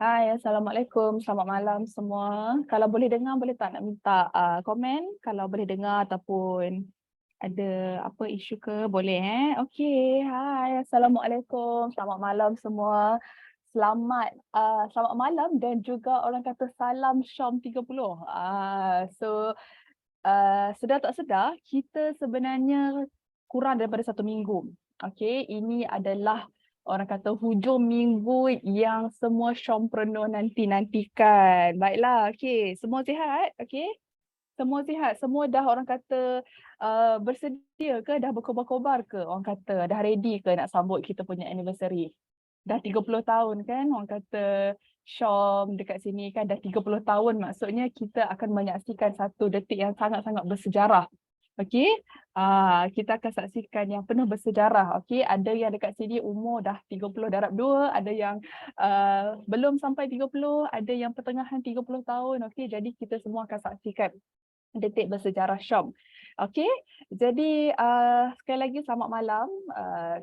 Hai, Assalamualaikum. Selamat malam semua. Kalau boleh dengar, boleh tak nak minta komen? Kalau boleh dengar ataupun ada apa isu ke, boleh Okey, hai. Assalamualaikum. Selamat malam semua. Selamat malam dan juga orang kata salam Syam 30. Sedar tak sedar, kita sebenarnya kurang daripada 1 minggu. Okey, ini adalah orang kata hujung minggu yang semua Syampreneur nanti-nantikan. Baiklah, okey. Semua sihat? Okey. Semua sihat? Semua dah orang kata bersedia ke? Dah berkobar-kobar ke? Orang kata dah ready ke nak sambut kita punya anniversary? Dah 30 tahun kan orang kata Syam dekat sini kan, dah 30 tahun, maksudnya kita akan menyaksikan satu detik yang sangat-sangat bersejarah. Okey, kita akan saksikan yang penuh bersejarah. Okey, ada yang dekat sini umur dah 30 darab 2, ada yang belum sampai 30, ada yang pertengahan 30 tahun. Okey, jadi kita semua akan saksikan detik bersejarah Syam. Okey, jadi sekali lagi selamat malam.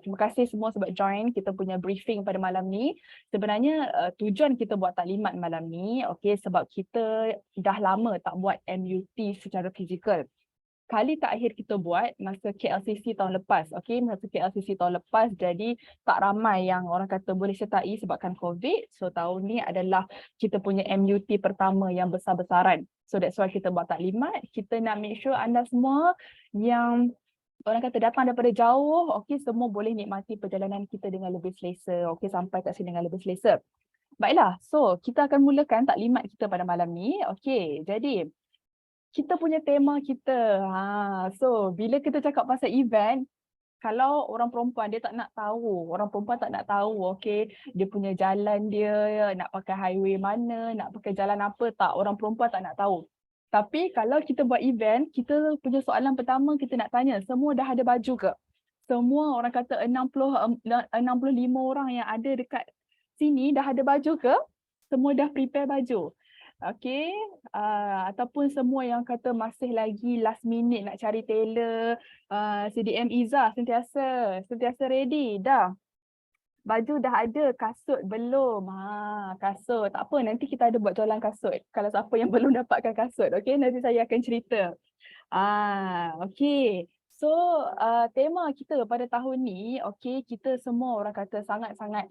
Terima kasih semua sebab join kita punya briefing pada malam ni. Sebenarnya tujuan kita buat taklimat malam ni, okey, sebab kita dah lama tak buat MUT secara fizikal. Kali terakhir kita buat masa KLCC tahun lepas, okey, masa KLCC tahun lepas, jadi tak ramai yang orang kata boleh sertai sebabkan COVID. So tahun ni adalah kita punya MUT pertama yang besar-besaran. So that's why kita buat taklimat. Kita nak make sure anda semua yang orang kata datang daripada jauh, okey, semua boleh nikmati perjalanan kita dengan lebih selesa, okey, sampai kat sini dengan lebih selesa. Baiklah, so kita akan mulakan taklimat kita pada malam ni. Okey, jadi kita punya tema kita. So bila kita cakap pasal event, kalau orang perempuan dia tak nak tahu, orang perempuan tak nak tahu, okey, dia punya jalan dia nak pakai highway mana, nak pakai jalan apa, tak, orang perempuan tak nak tahu. Tapi kalau kita buat event, kita punya soalan pertama kita nak tanya, semua dah ada baju ke? Semua orang kata 65 orang yang ada dekat sini dah ada baju ke? Semua dah prepare baju? Okey, ataupun semua yang kata masih lagi last minute nak cari tailor, CDM Izzah sentiasa ready dah. Baju dah ada, kasut belum. Kasut. Tak apa, nanti kita ada buat jualan kasut. Kalau siapa yang belum dapatkan kasut, okey, nanti saya akan cerita. Okey. So, tema kita pada tahun ni, okey, kita semua orang kata sangat-sangat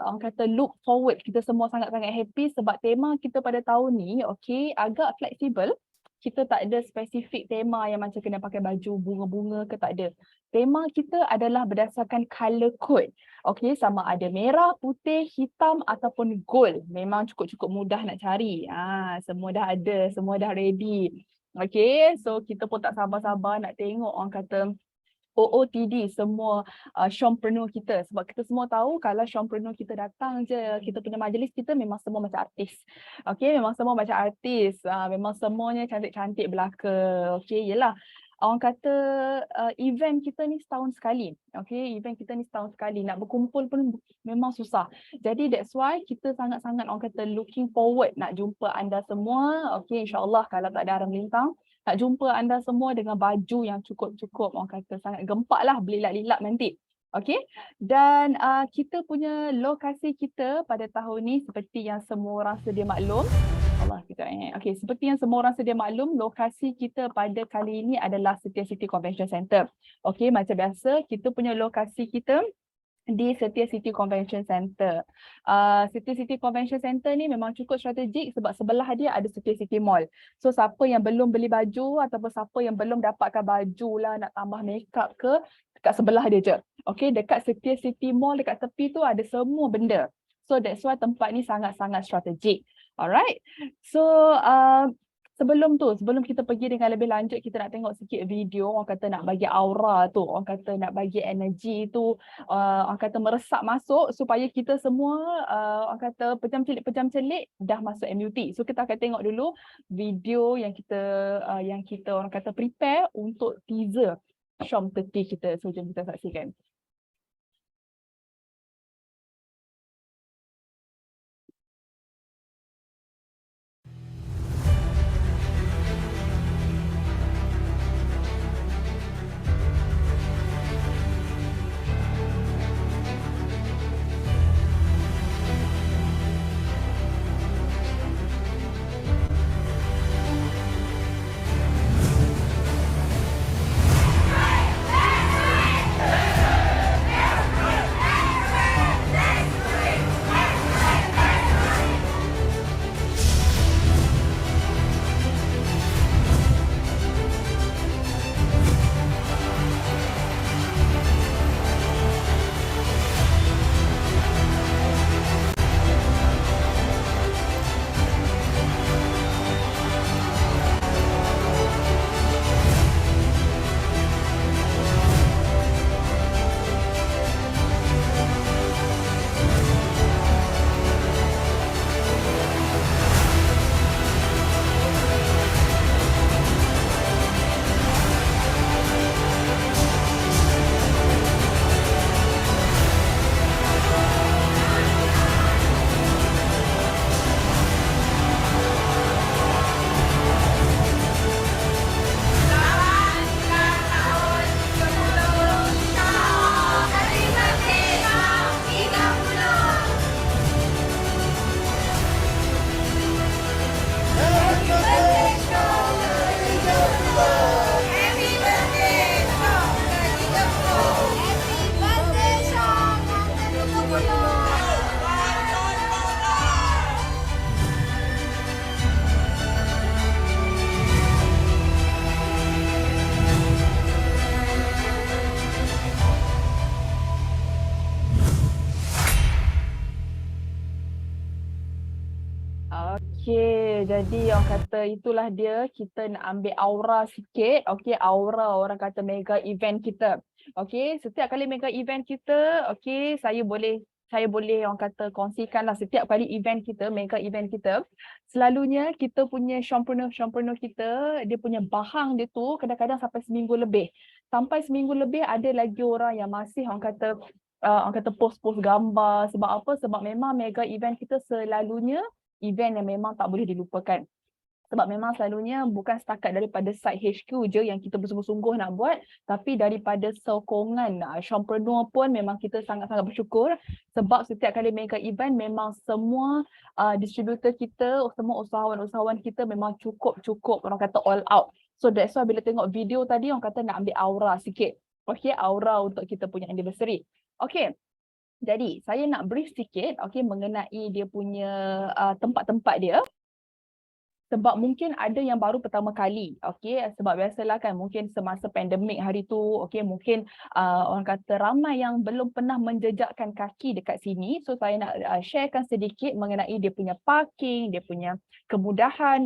orang kata look forward. Kita semua sangat-sangat happy sebab tema kita pada tahun ni, okey, agak fleksibel. Kita tak ada spesifik tema yang macam kena pakai baju bunga-bunga ke, tak ada. Tema kita adalah berdasarkan color code. Okey, sama ada merah, putih, hitam ataupun gold. Memang cukup-cukup mudah nak cari. Semua dah ada, semua dah ready. Okay, so kita pun tak sabar-sabar nak tengok orang kata OOTD semua Syampreneur kita. Sebab kita semua tahu kalau Syampreneur kita datang je, kita punya majlis kita memang semua macam artis. Okay, memang semua macam artis. Memang semuanya cantik-cantik belaka. Okay, yelah. Orang kata event kita ni setahun sekali. Okay, event kita ni setahun sekali. Nak berkumpul pun memang susah. Jadi that's why kita sangat-sangat orang kata looking forward nak jumpa anda semua. Okay, insyaAllah kalau tak ada arang melintang, nak jumpa anda semua dengan baju yang cukup-cukup, orang kata sangat gempak lah, belilak-lilak nanti. Okay, dan kita punya lokasi kita pada tahun ni seperti yang semua orang sedia maklum. Allah kita okay, seperti yang semua orang sedia maklum, lokasi kita pada kali ini adalah Setia City Convention Center. Okay, macam biasa kita punya lokasi kita di Setia City Convention Center. Setia City Convention Center ni memang cukup strategik sebab sebelah dia ada Setia City Mall. So siapa yang belum beli baju ataupun siapa yang belum dapatkan baju lah, nak tambah makeup ke, dekat sebelah dia je. Okay, dekat Setia City Mall, dekat tepi tu ada semua benda. So that's why tempat ni sangat-sangat strategik. Alright, so sebelum kita pergi dengan lebih lanjut, kita nak tengok sikit video. Orang kata nak bagi aura tu, orang kata nak bagi energi tu, orang kata meresap masuk supaya kita semua orang kata pejam celik dah masuk MUT. So kita akan tengok dulu video yang kita orang kata prepare untuk teaser Syam 30 kita. So jom kita saksikan. Okey, jadi orang kata itulah dia, kita nak ambil aura sikit. Okey, aura orang kata mega event kita. Okey, setiap kali mega event kita, okey, saya boleh orang kata kongsikanlah setiap kali event kita, mega event kita, selalunya kita punya showpreneur kita, dia punya bahang dia tu kadang-kadang sampai seminggu lebih. Sampai seminggu lebih ada lagi orang yang masih orang kata post-post gambar. Sebab apa? Sebab memang mega event kita selalunya event yang memang tak boleh dilupakan. Sebab memang selalunya bukan setakat daripada site HQ je yang kita bersungguh-sungguh nak buat, tapi daripada sokongan showpreneur pun memang kita sangat-sangat bersyukur sebab setiap kali mega event memang semua distributor kita, semua usahawan-usahawan kita memang cukup orang kata all out. So that's why bila tengok video tadi orang kata nak ambil aura sikit. Okay, aura untuk kita punya anniversary. Okay, jadi saya nak brief sikit mengenai dia punya tempat-tempat dia. Sebab mungkin ada yang baru pertama kali, sebab biasalah kan mungkin semasa pandemik hari tu, mungkin orang kata ramai yang belum pernah menjejakkan kaki dekat sini. So saya nak sharekan sedikit mengenai dia punya parking, dia punya kemudahan,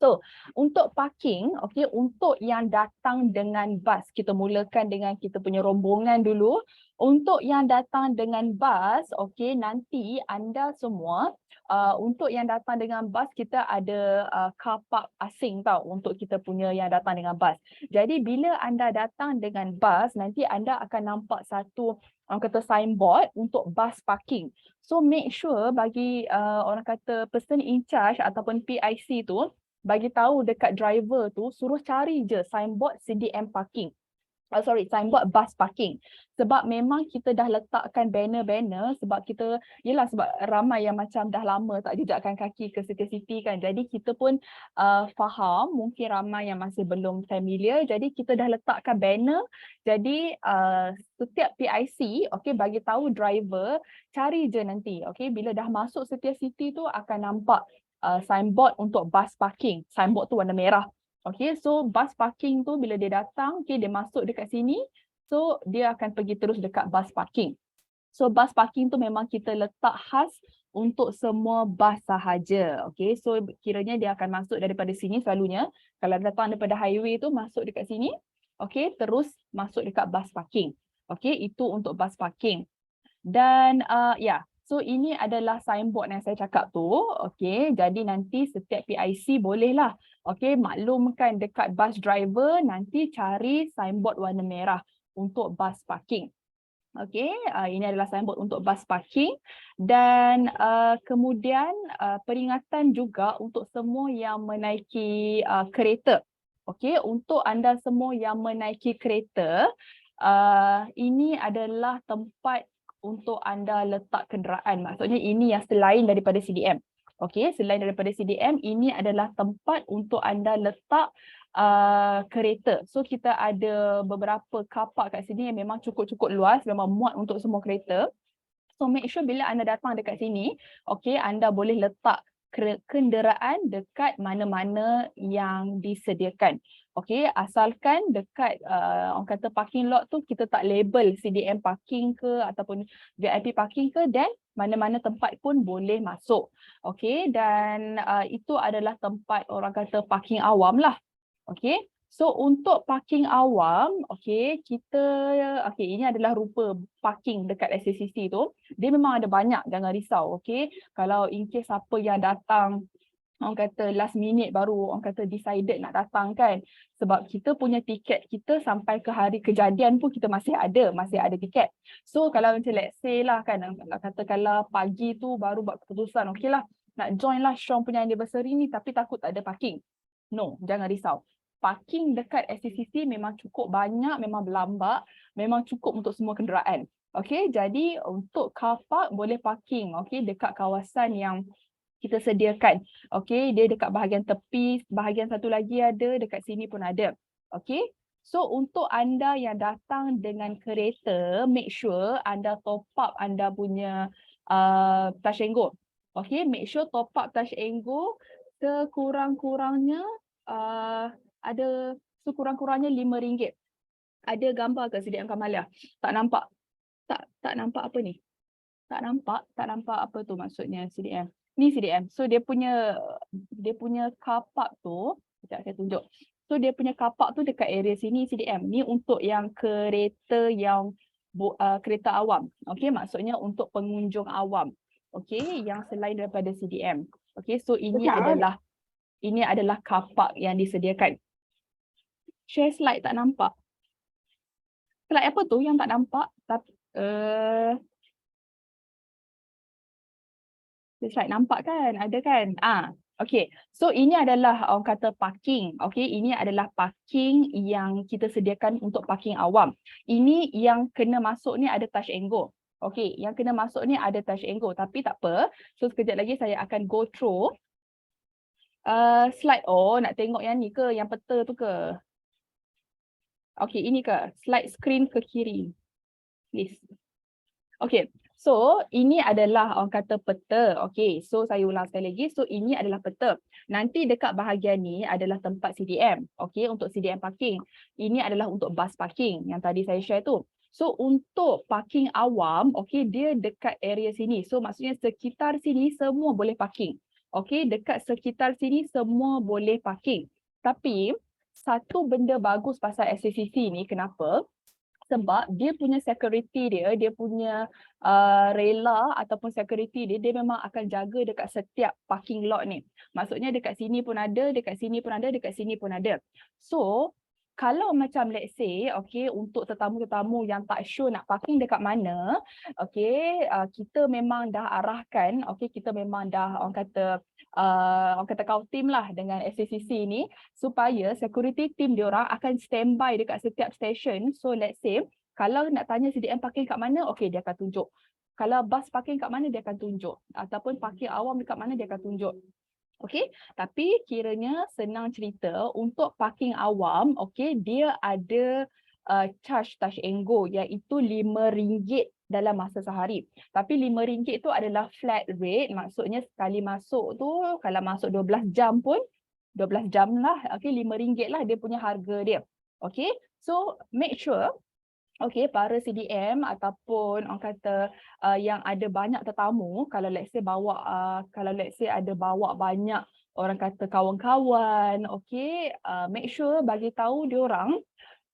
So, untuk parking, untuk yang datang dengan bas, kita mulakan dengan kita punya rombongan dulu. Untuk yang datang dengan bas, nanti anda semua, untuk yang datang dengan bas, kita ada car park asing tau untuk kita punya yang datang dengan bas. Jadi, bila anda datang dengan bas, nanti anda akan nampak satu orang kata signboard untuk bus parking. So, make sure bagi orang kata person in charge ataupun PIC tu, bagi tahu dekat driver tu suruh cari je signboard CDM parking. Signboard bus parking. Sebab memang kita dah letakkan banner-banner sebab sebab ramai yang macam dah lama tak jejakkan kaki ke city-city kan. Jadi kita pun faham mungkin ramai yang masih belum familiar. Jadi kita dah letakkan banner. Jadi setiap PIC bagi tahu driver cari je nanti. Bila dah masuk setiap city tu akan nampak signboard untuk bus parking. Signboard tu warna merah. So bus parking tu bila dia datang, dia masuk dekat sini, so dia akan pergi terus dekat bus parking. So bus parking tu memang kita letak khas untuk semua bus sahaja. So kiranya dia akan masuk daripada sini selalunya. Kalau datang daripada highway tu masuk dekat sini, terus masuk dekat bus parking. Itu untuk bus parking. Dan so ini adalah signboard yang saya cakap tu. Jadi nanti setiap PIC bolehlah maklumkan dekat bus driver nanti cari signboard warna merah untuk bus parking. Ini adalah signboard untuk bus parking dan kemudian peringatan juga untuk semua yang menaiki kereta. Untuk anda semua yang menaiki kereta, ini adalah tempat untuk anda letak kenderaan. Maksudnya ini yang selain daripada CDM. Selain daripada CDM, ini adalah tempat untuk anda letak kereta. So kita ada beberapa car park kat sini yang memang cukup-cukup luas, memang muat untuk semua kereta. So make sure bila anda datang dekat sini, anda boleh letak kenderaan dekat mana-mana yang disediakan. Asalkan dekat orang kata parking lot tu kita tak label CDM parking ke ataupun VIP parking ke, dan mana-mana tempat pun boleh masuk. Dan itu adalah tempat orang kata parking awam lah. So untuk parking awam, ini adalah rupa parking dekat SACC tu. Dia memang ada banyak, jangan risau. Kalau in case siapa yang datang orang kata last minute baru orang kata decided nak datang kan, sebab kita punya tiket kita sampai ke hari kejadian pun kita masih ada tiket. So kalau macam let's say lah kan, katakanlah pagi tu baru buat keputusan, lah nak join lah Syong punya anniversary ni tapi takut tak ada parking. No, jangan risau. Parking dekat SACC memang cukup banyak, memang berlambak, memang cukup untuk semua kenderaan. Jadi untuk car park boleh parking dekat kawasan yang kita sediakan. Dia dekat bahagian tepi, bahagian satu lagi ada, dekat sini pun ada. So untuk anda yang datang dengan kereta, make sure anda top up anda punya touch and go. Make sure top up touch and go sekurang-kurangnya ada sekurang-kurangnya RM5. Ada gambar ke CDM Kamalia? Tak nampak. Tak nampak apa ni? Tak nampak apa tu maksudnya CDM. Ni CDM. So dia punya car park tu, sekejap saya tunjuk. So dia punya car park tu dekat area sini CDM. Ni untuk yang kereta yang kereta awam. Okey, maksudnya untuk pengunjung awam. Okey, yang selain daripada CDM. Okey, so ini adalah car park yang disediakan. Share slide tak nampak. Slide apa tu yang tak nampak? Tapi slide nampak kan? Ada kan? Okay. So ini adalah orang kata parking. Okay, ini adalah parking yang kita sediakan untuk parking awam. Ini yang kena masuk ni ada touch and go. Okay, yang kena masuk ni ada touch and go. Tapi tak apa. So sekejap lagi saya akan go through slide. Oh, nak tengok yang ni ke? Yang peta tu ke? Okay, ini ke? Slide screen ke kiri. Please. Okay. So, ini adalah orang kata peta. Okay, so saya ulang sekali lagi. So, ini adalah peta. Nanti dekat bahagian ni adalah tempat CDM. Okay, untuk CDM parking. Ini adalah untuk bus parking yang tadi saya share tu. So, untuk parking awam, okay, dia dekat area sini. So, maksudnya sekitar sini semua boleh parking. Okay, dekat sekitar sini semua boleh parking. Tapi, satu benda bagus pasal SCCC ni, kenapa? Sebab dia punya security dia punya rela ataupun security dia memang akan jaga dekat setiap parking lot ni. Maksudnya dekat sini pun ada, dekat sini pun ada, dekat sini pun ada. So, kalau macam let's say, okay, untuk tetamu-tetamu yang tak sure nak parking dekat mana, okay, kita memang dah arahkan, okay, kita memang dah orang kata kau team lah dengan SCCC ni supaya security team diorang akan standby dekat setiap station. So let's say kalau nak tanya CDM parking kat mana, okay, dia akan tunjuk. Kalau bus parking kat mana, dia akan tunjuk. Ataupun parking awam dekat mana, dia akan tunjuk. Okay, tapi kiranya senang cerita untuk parking awam, okay, dia ada charge touch and go iaitu RM5 dalam masa sehari. Tapi RM5 tu adalah flat rate, maksudnya sekali masuk tu kalau masuk 12 jam pun 12 jam lah, okay, RM5 lah dia punya harga dia. Okay, so make sure okay, para CDM ataupun orang kata yang ada banyak tetamu, kalau let's say ada bawa banyak orang kata kawan-kawan, okay, make sure bagi tahu diorang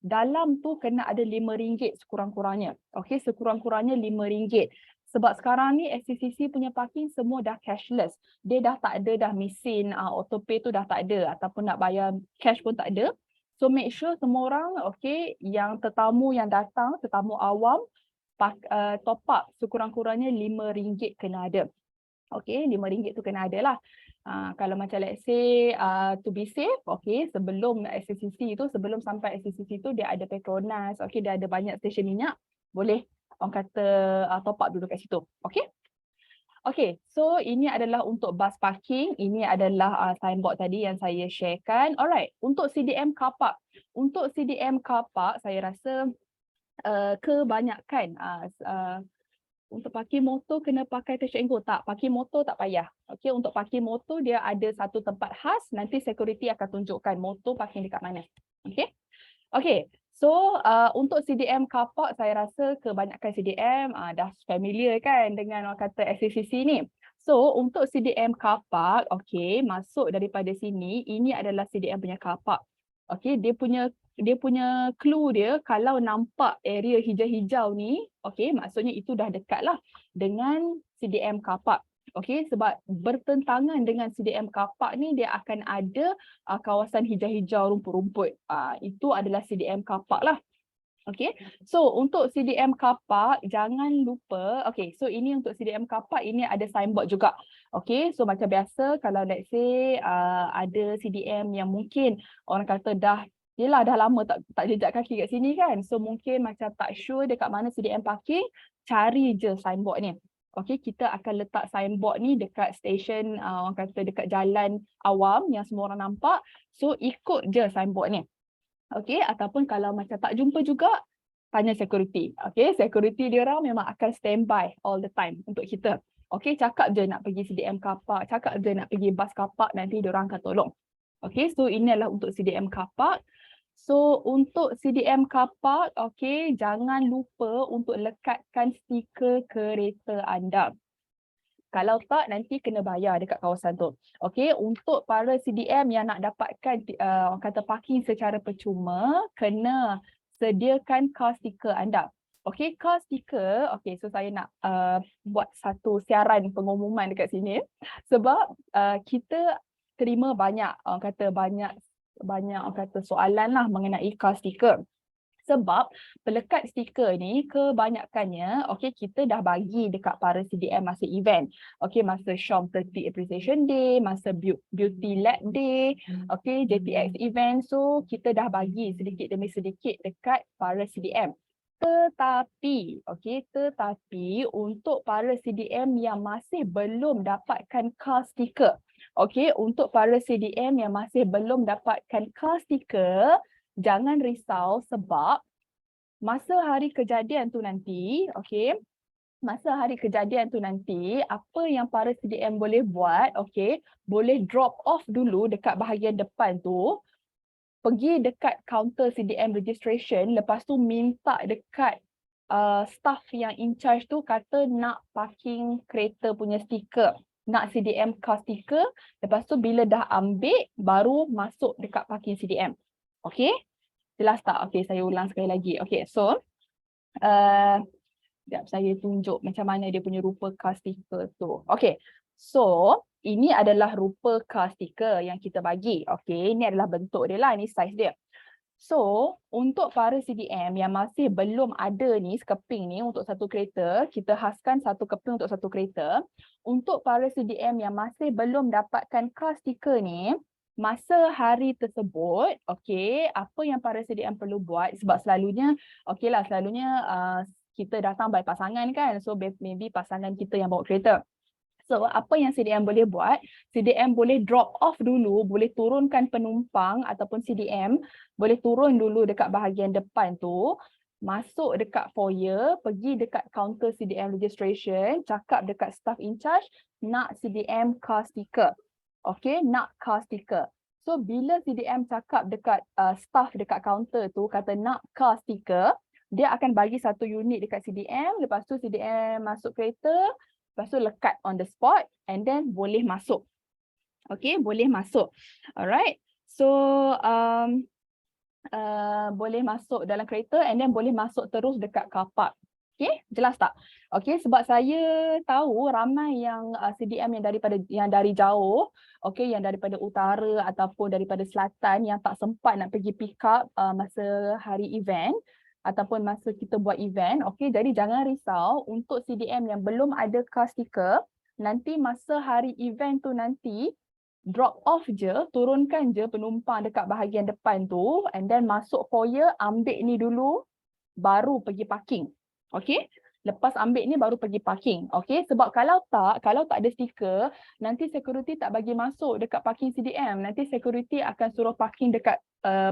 dalam tu kena ada RM5 sekurang-kurangnya. Okay, sekurang-kurangnya RM5. Sebab sekarang ni SCCC punya parking semua dah cashless. Dia dah tak ada dah mesin autopay tu dah tak ada ataupun nak bayar cash pun tak ada. So make sure semua orang, okay, yang tetamu yang datang, tetamu awam, top up sekurang-kurangnya RM5 kena ada. Okay, RM5 tu kena ada lah. Kalau macam let's say to be safe, okay, sebelum SCCC tu, sebelum sampai SCCC tu dia ada Petronas, okay, dia ada banyak stesen minyak, boleh orang kata top up dulu kat situ. Okay. Okay, so ini adalah untuk bus parking. Ini adalah signboard tadi yang saya sharekan. Alright, untuk CDM car park. Untuk CDM car park, saya rasa kebanyakan untuk parking motor kena pakai touch and go. Tak, parking motor tak payah. Okay, untuk parking motor dia ada satu tempat khas. Nanti security akan tunjukkan motor parking dekat mana. Okay. Okay. So, untuk CDM car park, saya rasa kebanyakan CDM dah familiar kan dengan orang kata SCCC ni. So, untuk CDM car park, okay, masuk daripada sini, ini adalah CDM punya car park. Okay, dia punya clue dia, kalau nampak area hijau-hijau ni, okay, maksudnya itu dah dekat lah dengan CDM car park. Okay, sebab bertentangan dengan CDM car park ni dia akan ada kawasan hijau-hijau rumput-rumput. Itu adalah CDM car park lah. Okay, so untuk CDM car park jangan lupa, okay, so ini untuk CDM car park ini ada signboard juga. Okay, so macam biasa kalau let's say ada CDM yang mungkin orang kata yelah dah lama tak jejak kaki kat sini kan. So mungkin macam tak sure dekat mana CDM parking, cari je signboard ni. Okay, kita akan letak signboard ni dekat stesen, orang kata dekat jalan awam yang semua orang nampak. So ikut je signboard ni. Okay, ataupun kalau macam tak jumpa juga, tanya security. Okay, security dia orang memang akan standby all the time untuk kita. Okay, cakap je nak pergi CDM car park, cakap je nak pergi bus car park, nanti dia orang akan tolong. Okay, so ini adalah untuk CDM car park. So untuk CDM car park, okay, jangan lupa untuk lekatkan stiker kereta anda. Kalau tak, nanti kena bayar dekat kawasan tu. Okey, untuk para CDM yang nak dapatkan orang kata parking secara percuma, kena sediakan car sticker anda. Okey, car sticker, okey, so saya nak buat satu siaran pengumuman dekat sini sebab kita terima banyak orang kata banyak orang kata soalan lah mengenai car sticker. Sebab pelekat stiker ni kebanyakannya okey kita dah bagi dekat para CDM masa event. Okey masa Shom 30 Appreciation Day, masa Beauty Lab Day, okey JPX event, so kita dah bagi sedikit demi sedikit dekat para CDM. Tetapi untuk para CDM yang masih belum dapatkan car sticker. Okey, untuk para CDM yang masih belum dapatkan car sticker, jangan risau sebab masa hari kejadian tu nanti, okey, masa hari kejadian tu nanti, apa yang para CDM boleh buat, okey, boleh drop off dulu dekat bahagian depan tu, pergi dekat counter CDM registration, lepas tu minta dekat staff yang in charge tu kata nak parking kereta punya stiker, nak CDM car sticker, lepas tu bila dah ambil, baru masuk dekat parking CDM. Okey? Jelas tak? Okey, saya ulang sekali lagi. Okey, so sekejap saya tunjuk macam mana dia punya rupa car sticker tu. Okey, so ini adalah rupa car sticker yang kita bagi. Okey, ini adalah bentuk dia lah, ini saiz dia. So, untuk para CDM yang masih belum ada ni sekeping ni untuk satu kereta, kita khaskan satu keping untuk satu kereta. Untuk para CDM yang masih belum dapatkan car sticker ni, masa hari tersebut, okey, apa yang para CDM perlu buat, sebab selalunya, okeylah, selalunya kita datang by pasangan kan, so maybe pasangan kita yang bawa kereta. So, apa yang CDM boleh buat, CDM boleh drop off dulu, boleh turunkan penumpang ataupun CDM, boleh turun dulu dekat bahagian depan tu, masuk dekat foyer, pergi dekat counter CDM registration, cakap dekat staff in charge, nak CDM car sticker. Okay, nak car sticker. So, bila CDM cakap dekat staff dekat counter tu, kata nak car sticker, dia akan bagi satu unit dekat CDM, lepas tu CDM masuk kereta, lepas tu lekat on the spot and then boleh masuk. Okay, boleh masuk. Alright. So, boleh masuk dalam kereta and then boleh masuk terus dekat car park. Okay, jelas tak? Okay, sebab saya tahu ramai yang CDM yang dari jauh, okay, yang daripada utara ataupun daripada selatan yang tak sempat nak pergi pick up masa hari event ataupun masa kita buat event. Okay, jadi jangan risau untuk CDM yang belum ada car sticker, nanti masa hari event tu nanti drop off je, turunkan je penumpang dekat bahagian depan tu and then masuk foyer, ambil ni dulu, baru pergi parking. Okay, lepas ambil ni baru pergi parking. Okay, sebab kalau tak ada stiker, nanti security tak bagi masuk dekat parking CDM. Nanti security akan suruh parking dekat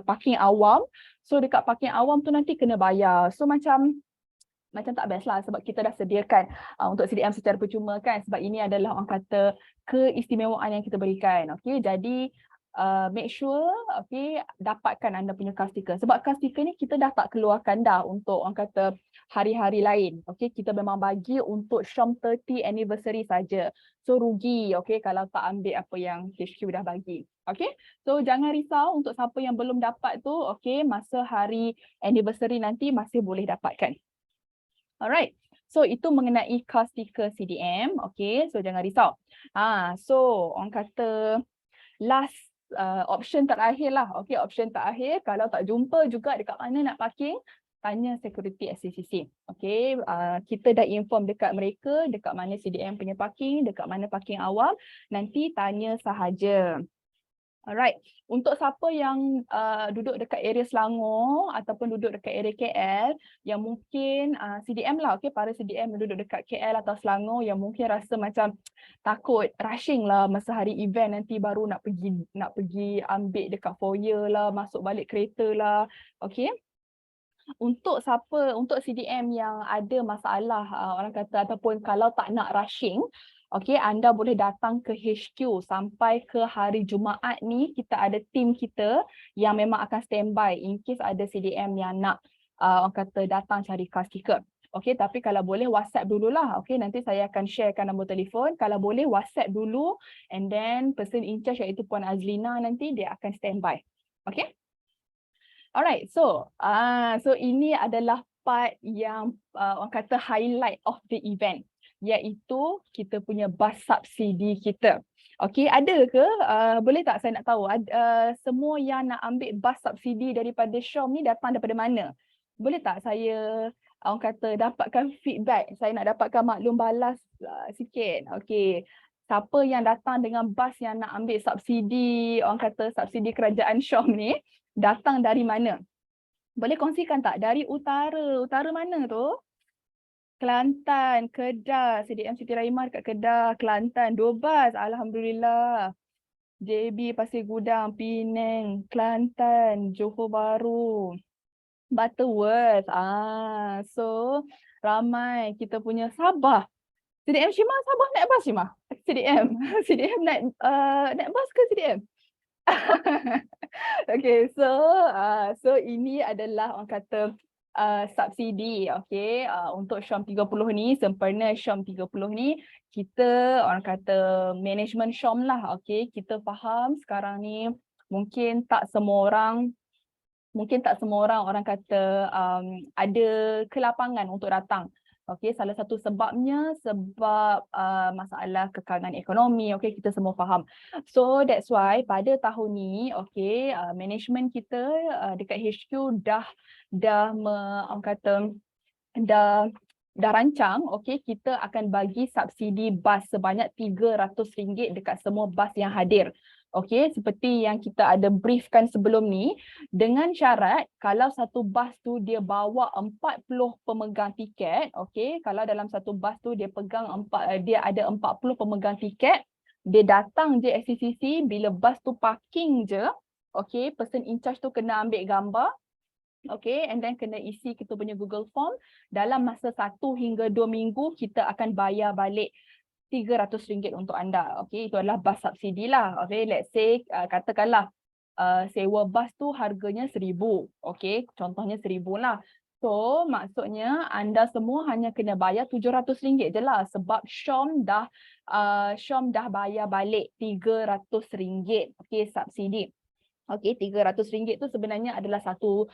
parking awam. So dekat parking awam tu nanti kena bayar. So macam tak best lah sebab kita dah sediakan untuk CDM secara percuma kan, sebab ini adalah orang kata keistimewaan yang kita berikan. Okay, jadi make sure okay, dapatkan anda punya car sticker. Sebab car sticker ni kita dah tak keluarkan dah untuk orang kata hari-hari lain. Okay, kita memang bagi untuk Shom 30 anniversary saja. So rugi okay, kalau tak ambil apa yang HQ dah bagi. Okay, so jangan risau untuk siapa yang belum dapat tu, okay, masa hari anniversary nanti masih boleh dapatkan. Alright, so itu mengenai car sticker CDM. Okay, so jangan risau. So orang kata last option terakhir lah. Okay, option terakhir kalau tak jumpa juga dekat mana nak parking, tanya security SCCC. Okay, kita dah inform dekat mereka dekat mana CDM punya parking, dekat mana parking awam, nanti tanya sahaja. Alright, untuk siapa yang duduk dekat area Selangor ataupun duduk dekat area KL yang mungkin CDM lah, okay, para CDM yang duduk dekat KL atau Selangor yang mungkin rasa macam takut rushing lah masa hari event nanti baru nak pergi ambil dekat foyer lah, masuk balik kereta lah, okay. Untuk CDM yang ada masalah orang kata ataupun kalau tak nak rushing, okay, anda boleh datang ke HQ sampai ke hari Jumaat ni, kita ada tim kita yang memang akan standby in case ada CDM yang nak orang kata datang cari car sticker. Okay, tapi kalau boleh WhatsApp dululah. Okay, nanti saya akan sharekan nombor telefon. Kalau boleh WhatsApp dulu, and then person in charge iaitu Puan Azlina nanti dia akan standby. Okay. Alright, so ini adalah part yang orang kata highlight of the event, iaitu kita punya bus subsidi kita. Okay, ada ke? Boleh tak saya nak tahu, semua yang nak ambil bus subsidi daripada Syom ni datang daripada mana? Boleh tak saya orang kata dapatkan feedback, saya nak dapatkan maklum balas sikit. Okay, siapa yang datang dengan bas yang nak ambil subsidi, orang kata subsidi kerajaan Syom ni, datang dari mana? Boleh kongsikan tak? Dari utara. Utara mana tu? Kelantan, Kedah, CDM Siti Rahimah dekat Kedah, Kelantan, 2 bas. Alhamdulillah. JB, Pasir Gudang, Penang, Kelantan, Johor Bahru, Butterworth. So ramai kita punya Sabah. CDM Shimah, Sabah naik bas Shimah? CDM. CDM naik bas ke CDM? Okay, so ini adalah orang kata subsidi, okay, untuk Syom 30 ni, sempena Syom 30 ni, kita orang kata management Syom lah, okay, kita faham sekarang ni mungkin tak semua orang orang kata ada kelapangan untuk datang. Okay, salah satu sebabnya sebab masalah kekalangan ekonomi, okay, kita semua faham. So that's why pada tahun ni, okay, management kita dekat HQ dah orang kata dah rancang, okay, kita akan bagi subsidi bas sebanyak RM300 dekat semua bas yang hadir. Okay, seperti yang kita ada briefkan sebelum ni, dengan syarat kalau satu bas tu dia bawa 40 pemegang tiket, okay, kalau dalam satu bas tu dia ada 40 pemegang tiket, dia datang je SCCC, bila bas tu parking je, okay, person in charge tu kena ambil gambar, okay, and then kena isi kita punya Google Form. Dalam masa 1 hingga 2 minggu, kita akan bayar balik RM300 untuk anda. Okay, itu adalah bas subsidi lah. Okay, let's say katakanlah sewa bas tu harganya RM1,000. Okay, contohnya RM1,000 lah. So maksudnya anda semua hanya kena bayar RM700 je lah, sebab Syom dah bayar balik RM300. Okay, subsidi. Okay, RM300 tu sebenarnya adalah satu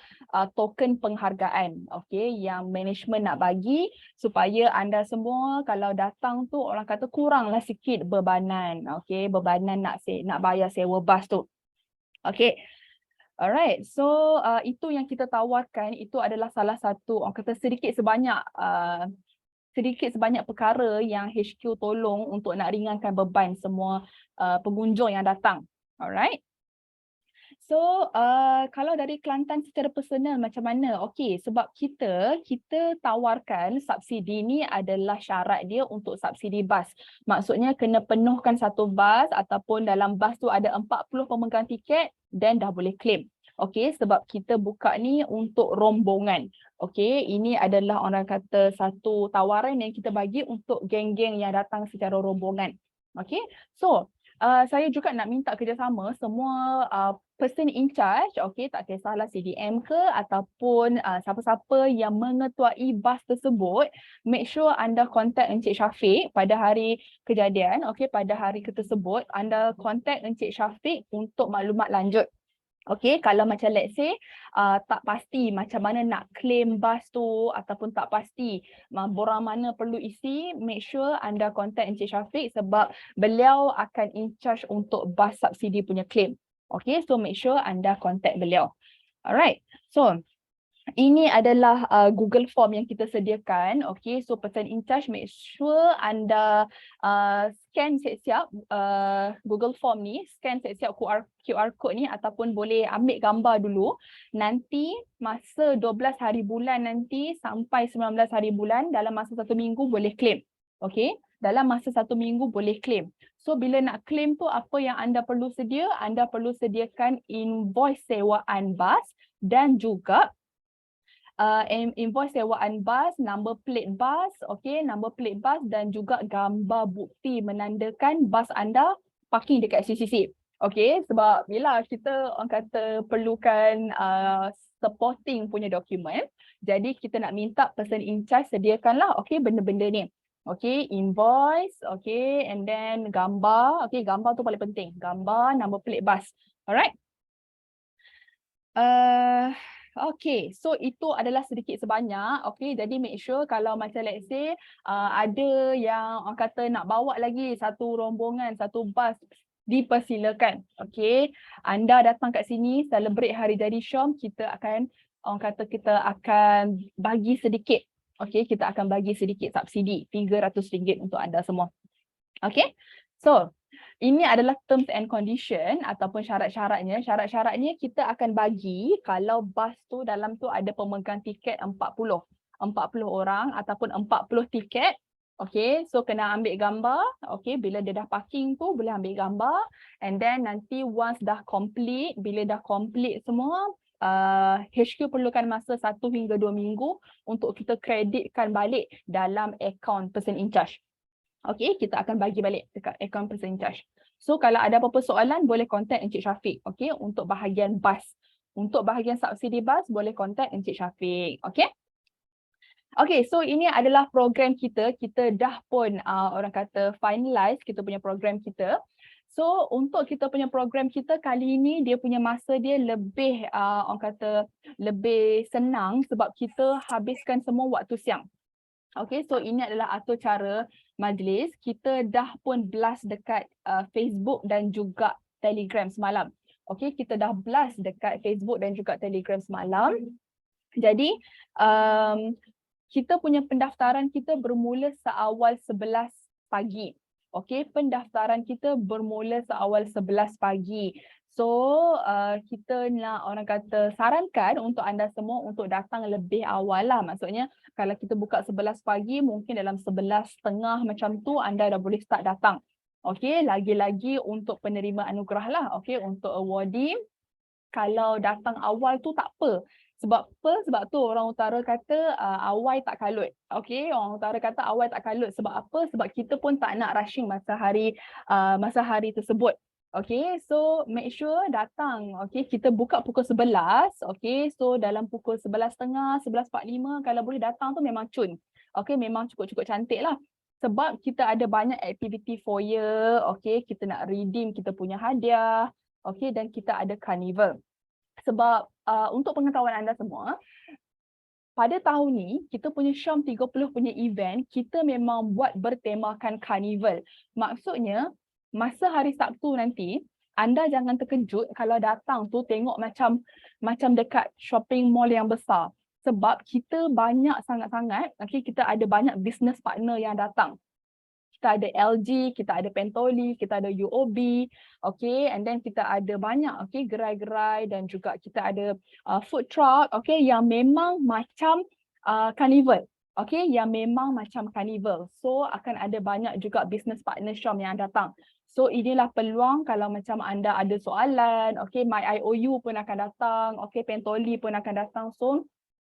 token penghargaan, okay, yang management nak bagi supaya anda semua kalau datang tu orang kata kuranglah sikit bebanan, okay, bebanan nak bayar sewa bas tu. Okay, alright, so itu yang kita tawarkan, itu adalah salah satu orang kata sedikit sebanyak perkara yang HQ tolong untuk nak ringankan beban semua pengunjung yang datang. Alright. So, kalau dari Kelantan secara personal macam mana? Okey, sebab kita tawarkan subsidi ni adalah syarat dia untuk subsidi bas. Maksudnya kena penuhkan satu bas ataupun dalam bas tu ada 40 pemegang tiket dan dah boleh claim. Okey, sebab kita buka ni untuk rombongan. Okey, ini adalah orang kata satu tawaran yang kita bagi untuk geng-geng yang datang secara rombongan. Okey, so saya juga nak minta kerjasama semua person in charge, okay, tak kisahlah CDM ke ataupun siapa-siapa yang mengetuai bas tersebut, make sure anda contact Encik Syafiq pada hari kejadian, okay, pada hari tersebut anda contact Encik Syafiq untuk maklumat lanjut. Okay, kalau macam let's say tak pasti macam mana nak claim bas tu ataupun tak pasti borang mana perlu isi, make sure anda contact Encik Syafiq sebab beliau akan in charge untuk bas subsidi punya claim. Okay, so make sure anda contact beliau. Alright, so ini adalah Google Form yang kita sediakan. Okay, so person in charge make sure anda scan siap-siap Google Form ni, scan siap-siap QR code ni ataupun boleh ambil gambar dulu. Nanti masa 12 hari bulan nanti sampai 19 hari bulan, dalam masa 1 minggu boleh claim. Okay, dalam masa 1 minggu boleh claim. So bila nak claim tu apa yang anda perlu sedia? Anda perlu sediakan invoice sewaan bas dan juga invoice sewaan bas, number plate bas, okay, number plate bas dan juga gambar bukti menandakan bas anda parking dekat CCC. Okay, sebab bila kita orang kata perlukan supporting punya dokumen, Jadi kita nak minta person in charge sediakanlah benda-benda ni. Invoice, and then gambar. Gambar tu paling penting. Gambar, nombor pelik bas. Alright. So itu adalah sedikit sebanyak. Jadi make sure kalau macam let's say ada yang orang kata nak bawa lagi satu rombongan, satu bas, dipersilakan. Anda datang kat sini celebrate hari jadi Syom, kita akan bagi sedikit. Kita akan bagi sedikit subsidi RM300 untuk anda semua. So ini adalah terms and condition ataupun syarat-syaratnya. Syarat-syaratnya kita akan bagi kalau bas tu dalam tu ada pemegang tiket 40 orang ataupun 40 tiket. So kena ambil gambar. Bila dia dah parking tu boleh ambil gambar, and then nanti once dah complete, bila dah complete semua, HQ perlukan masa 1 hingga 2 minggu untuk kita kreditkan balik dalam akaun person in charge. Kita akan bagi balik dekat akaun person in charge. So kalau ada apa-apa soalan boleh contact Encik Syafiq. Untuk bahagian bas. Untuk bahagian subsidi bas boleh contact Encik Syafiq. So ini adalah program kita. Kita dah pun orang kata finalize kita punya program kita. So untuk kita punya program kita kali ini dia punya masa dia lebih orang kata lebih senang sebab kita habiskan semua waktu siang. So ini adalah atur cara majlis. Kita dah pun blast dekat Facebook dan juga Telegram semalam. Kita dah blast dekat Facebook dan juga Telegram semalam. Jadi kita punya pendaftaran kita bermula seawal 11 pagi. Pendaftaran kita bermula seawal 11 pagi. So kita nak orang kata sarankan untuk anda semua untuk datang lebih awal lah. Maksudnya kalau kita buka 11 pagi mungkin dalam 11.30 macam tu anda dah boleh start datang. Lagi-lagi untuk penerima anugerah lah. Untuk awardee kalau datang awal tu tak apa. Sebab apa? Sebab tu orang utara kata awal tak kalut. Orang utara kata awal tak kalut. Sebab apa? Sebab kita pun tak nak rushing masa hari tersebut. So make sure datang. Kita buka pukul 11. So dalam pukul 11.30, 11.45 kalau boleh datang tu memang cun. Memang cukup-cukup cantik lah. Sebab kita ada banyak aktiviti foyer. Kita nak redeem kita punya hadiah. Dan kita ada carnival. Sebab untuk pengetahuan anda semua, pada tahun ni kita punya Syom 30 punya event kita memang buat bertemakan carnival. Maksudnya masa hari Sabtu nanti anda jangan terkejut kalau datang tu tengok macam dekat shopping mall yang besar. Sebab kita banyak sangat-sangat, kita ada banyak business partner yang datang. Kita ada LG, kita ada Pentoli, kita ada UOB, and then kita ada banyak, gerai-gerai dan juga kita ada food truck, yang memang macam carnival, yang memang macam carnival. So akan ada banyak juga business partner Syom yang datang. So inilah peluang kalau macam anda ada soalan, My IOU pun akan datang, Pentoli pun akan datang. So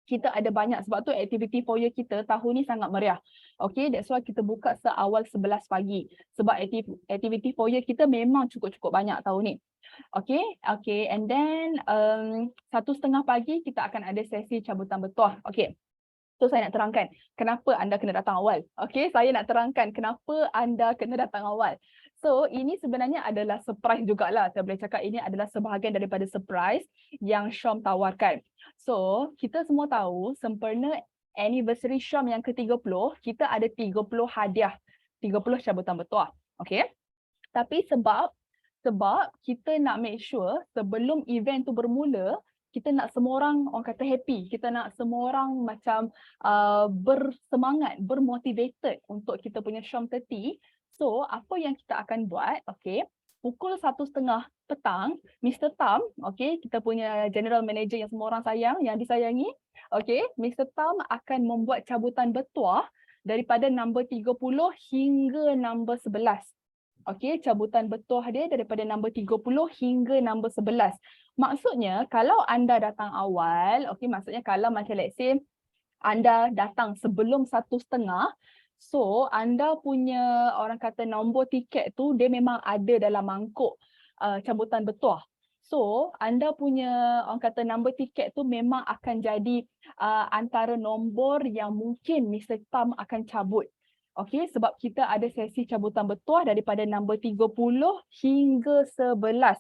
kita ada banyak sebab tu aktiviti foyer kita tahun ni sangat meriah. That's why kita buka seawal 11 pagi. Sebab aktiviti foyer kita memang cukup-cukup banyak tahun ni. And then 1:30 pagi kita akan ada sesi cabutan bertuah. So saya nak terangkan kenapa anda kena datang awal. Saya nak terangkan kenapa anda kena datang awal. So ini sebenarnya adalah surprise jugalah. Saya boleh cakap ini adalah sebahagian daripada surprise yang Syom tawarkan. So kita semua tahu sempena anniversary Syom yang ke-30, kita ada 30 hadiah, 30 cabutan bertuah. Tapi sebab kita nak make sure sebelum event tu bermula, kita nak semua orang kata happy. Kita nak semua orang macam bersemangat, bermotivated untuk kita punya Syom 30. So, apa yang kita akan buat, pukul 1:30 petang, Mr. Tam, kita punya general manager yang semua orang sayang, yang disayangi, Mr. Tam akan membuat cabutan bertuah daripada nombor 30 hingga nombor 11. Cabutan bertuah dia daripada nombor 30 hingga nombor 11. Maksudnya, kalau anda datang awal, maksudnya kalau macam let's say, anda datang sebelum 1:30, so anda punya orang kata nombor tiket tu dia memang ada dalam mangkuk cabutan bertuah. So, anda punya orang kata nombor tiket tu memang akan jadi antara nombor yang mungkin Mr. Tam akan cabut. Okey, sebab kita ada sesi cabutan bertuah daripada nombor 30 hingga 11.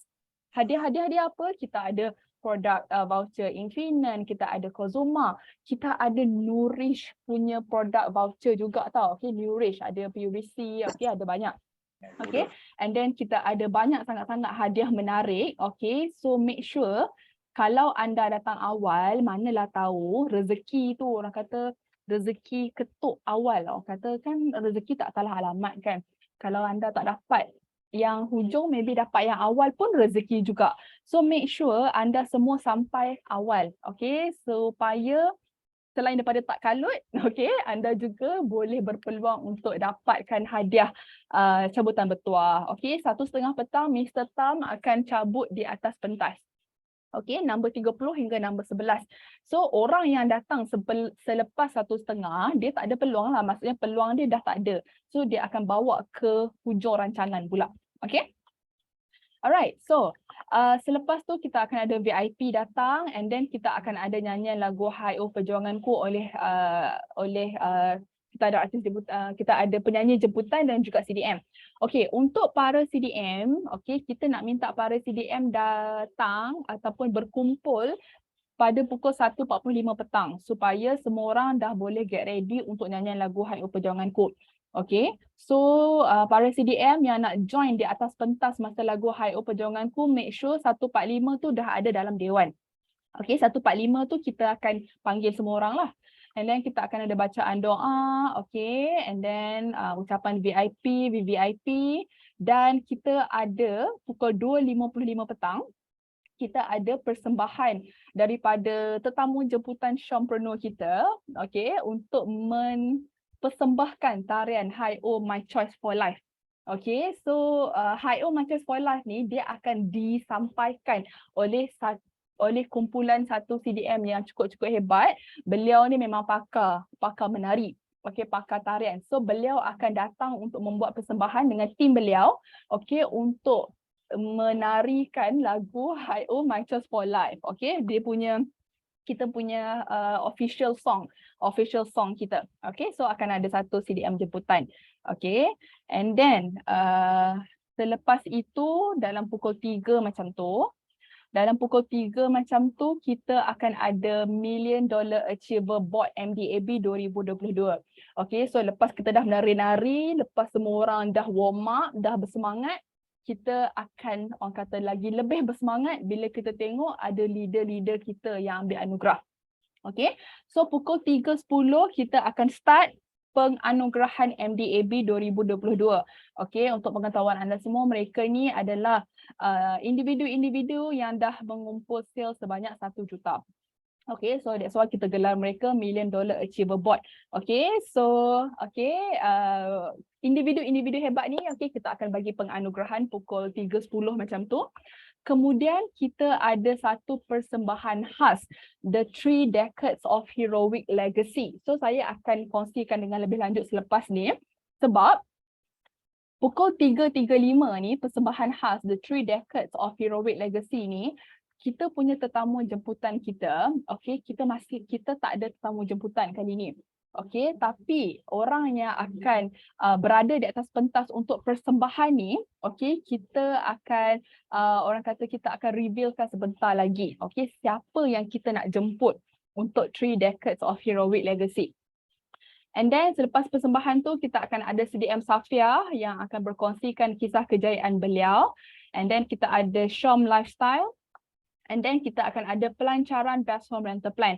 Hadiah-hadiah apa? Kita ada produk voucher Infinite, kita ada Kozuma, kita ada Nourish punya produk voucher juga tau. Okey, Nourish ada PUBC, okey ada banyak. Okay, and then kita ada banyak sangat-sangat hadiah menarik. Okay, so make sure kalau anda datang awal, manalah tahu rezeki tu orang kata rezeki ketuk awal. Orang kata kan rezeki tak salah alamat kan. Kalau anda tak dapat yang hujung, maybe dapat yang awal pun rezeki juga. So make sure anda semua sampai awal. Okay, supaya selain daripada tak kalut, okay, anda juga boleh berpeluang untuk dapatkan hadiah cabutan bertuah. Okay, 1:30 petang, Mr. Tam akan cabut di atas pentas. Okay, nombor 30 hingga nombor 11. So, orang yang datang selepas 1:30, dia tak ada peluang lah. Maksudnya peluang dia dah tak ada. So, dia akan bawa ke hujung rancangan pula. Okay. Alright, so selepas tu kita akan ada VIP datang and then kita akan ada nyanyian lagu Hi-Oh Perjuanganku oleh kita ada artis kita ada penyanyi jemputan dan juga CDM. Okey, untuk para CDM, okey, kita nak minta para CDM datang ataupun berkumpul pada pukul 1:45 petang supaya semua orang dah boleh get ready untuk nyanyian lagu Hi-Oh Perjuanganku. Okay, so para CDM yang nak join di atas pentas masa lagu Hi-Oh Perjuanganku, make sure 1:45 tu dah ada dalam dewan. Okay, 1:45 tu kita akan panggil semua orang lah. And then kita akan ada bacaan doa, okay, and then ucapan VIP, VVIP, dan kita ada pukul 2:55 petang, kita ada persembahan daripada tetamu jemputan Shompreneur kita, okay, untuk persembahkan tarian Hi-Oh My Choice for Life. Okay, so Hi-Oh My Choice for Life ni dia akan disampaikan oleh kumpulan satu CDM yang cukup-cukup hebat. Beliau ni memang pakar menari. Okay, pakar tarian. So beliau akan datang untuk membuat persembahan dengan tim beliau, okay, untuk menarikan lagu Hi-Oh My Choice for Life. Okay, kita punya official song kita. Okay, so akan ada satu CDM jemputan. Okay, and then selepas itu dalam pukul 3 macam tu, kita akan ada $1 Million Achiever Board MDAB 2022. Okay, so lepas kita dah menari-nari, lepas semua orang dah warm up, dah bersemangat, kita akan orang kata lagi lebih bersemangat bila kita tengok ada leader-leader kita yang ambil anugerah. Okay, so pukul 3.10 kita akan start penganugerahan MDAB 2022. Okay, untuk pengetahuan anda semua, mereka ni adalah individu-individu yang dah mengumpul sales sebanyak 1 juta. Okay, so that's why kita gelar mereka $1 Million Achiever Board. Okay, so individu-individu hebat ni, okay, kita akan bagi penganugerahan pukul 3.10 macam tu. Kemudian kita ada satu persembahan khas, The 3 Decades of Heroic Legacy. So saya akan kongsikan dengan lebih lanjut selepas ni, sebab pukul 3.35 ni persembahan khas The 3 Decades of Heroic Legacy ni, kita punya tetamu jemputan kita, okay, kita tak ada tetamu jemputan kali ni. Okay, tapi orang yang akan berada di atas pentas untuk persembahan ni, okay, kita akan orang kata kita akan revealkan sebentar lagi. Okay, siapa yang kita nak jemput untuk 3 Decades of Heroic Legacy. And then selepas persembahan tu kita akan ada CDM Safia yang akan berkongsikan kisah kejayaan beliau. And then kita ada Shom Lifestyle. And then kita akan ada pelancaran Best Home Rental Plan.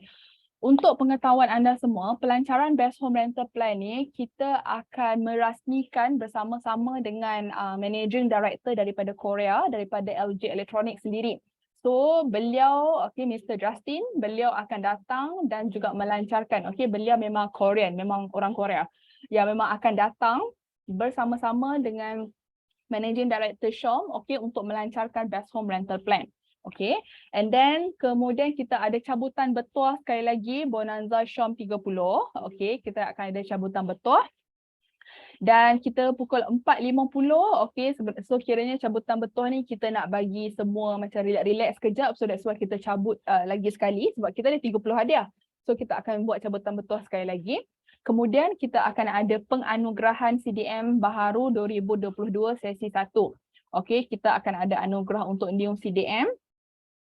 Untuk pengetahuan anda semua, pelancaran Best Home Rental Plan ni kita akan merasmikan bersama-sama dengan Managing Director daripada Korea, daripada LG Electronics sendiri. So beliau, okay, Mr. Justin, beliau akan datang dan juga melancarkan. Okay, beliau memang Korean, memang orang Korea. Yang memang akan datang bersama-sama dengan Managing Director Shom, okay, untuk melancarkan Best Home Rental Plan. Okay, and then kemudian kita ada cabutan bertuah sekali lagi, Bonanza Shom 30. Okay, kita akan ada cabutan bertuah. Dan kita pukul 4.50, okay, so kiranya cabutan betuah ni kita nak bagi semua macam relax sekejap, so that's why kita cabut lagi sekali sebab kita ada 30 hadiah. So kita akan buat cabutan betuah sekali lagi. Kemudian kita akan ada penganugerahan CDM Baharu 2022 sesi 1. Okay, kita akan ada anugerah untuk new CDM.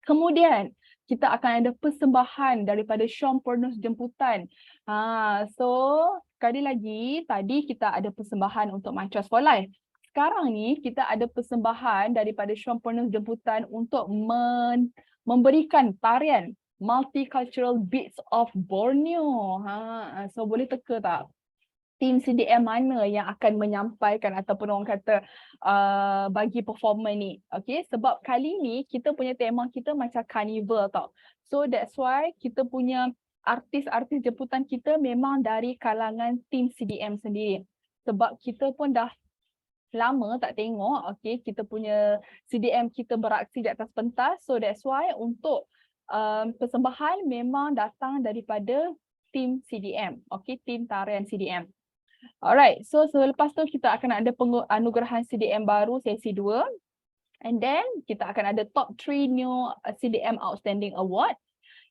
Kemudian kita akan ada persembahan daripada Showpreneur Jemputan. So sekali lagi tadi kita ada persembahan untuk My Choice for Life. Sekarang ni kita ada persembahan daripada Showpreneur Jemputan untuk memberikan tarian Multicultural Beats of Borneo. So boleh teka tak? Tim CDM mana yang akan menyampaikan ataupun orang kata bagi performer ni. Okay, sebab kali ni kita punya tema kita macam carnival tau. So that's why kita punya artis-artis jemputan kita memang dari kalangan tim CDM sendiri. Sebab kita pun dah lama tak tengok, okay, kita punya CDM kita beraksi di atas pentas. So that's why untuk persembahan memang datang daripada tim CDM, okay, tim tarian CDM. Alright, so selepas tu kita akan ada penganugerahan CDM baru sesi 2. And then kita akan ada top 3 new CDM Outstanding Award.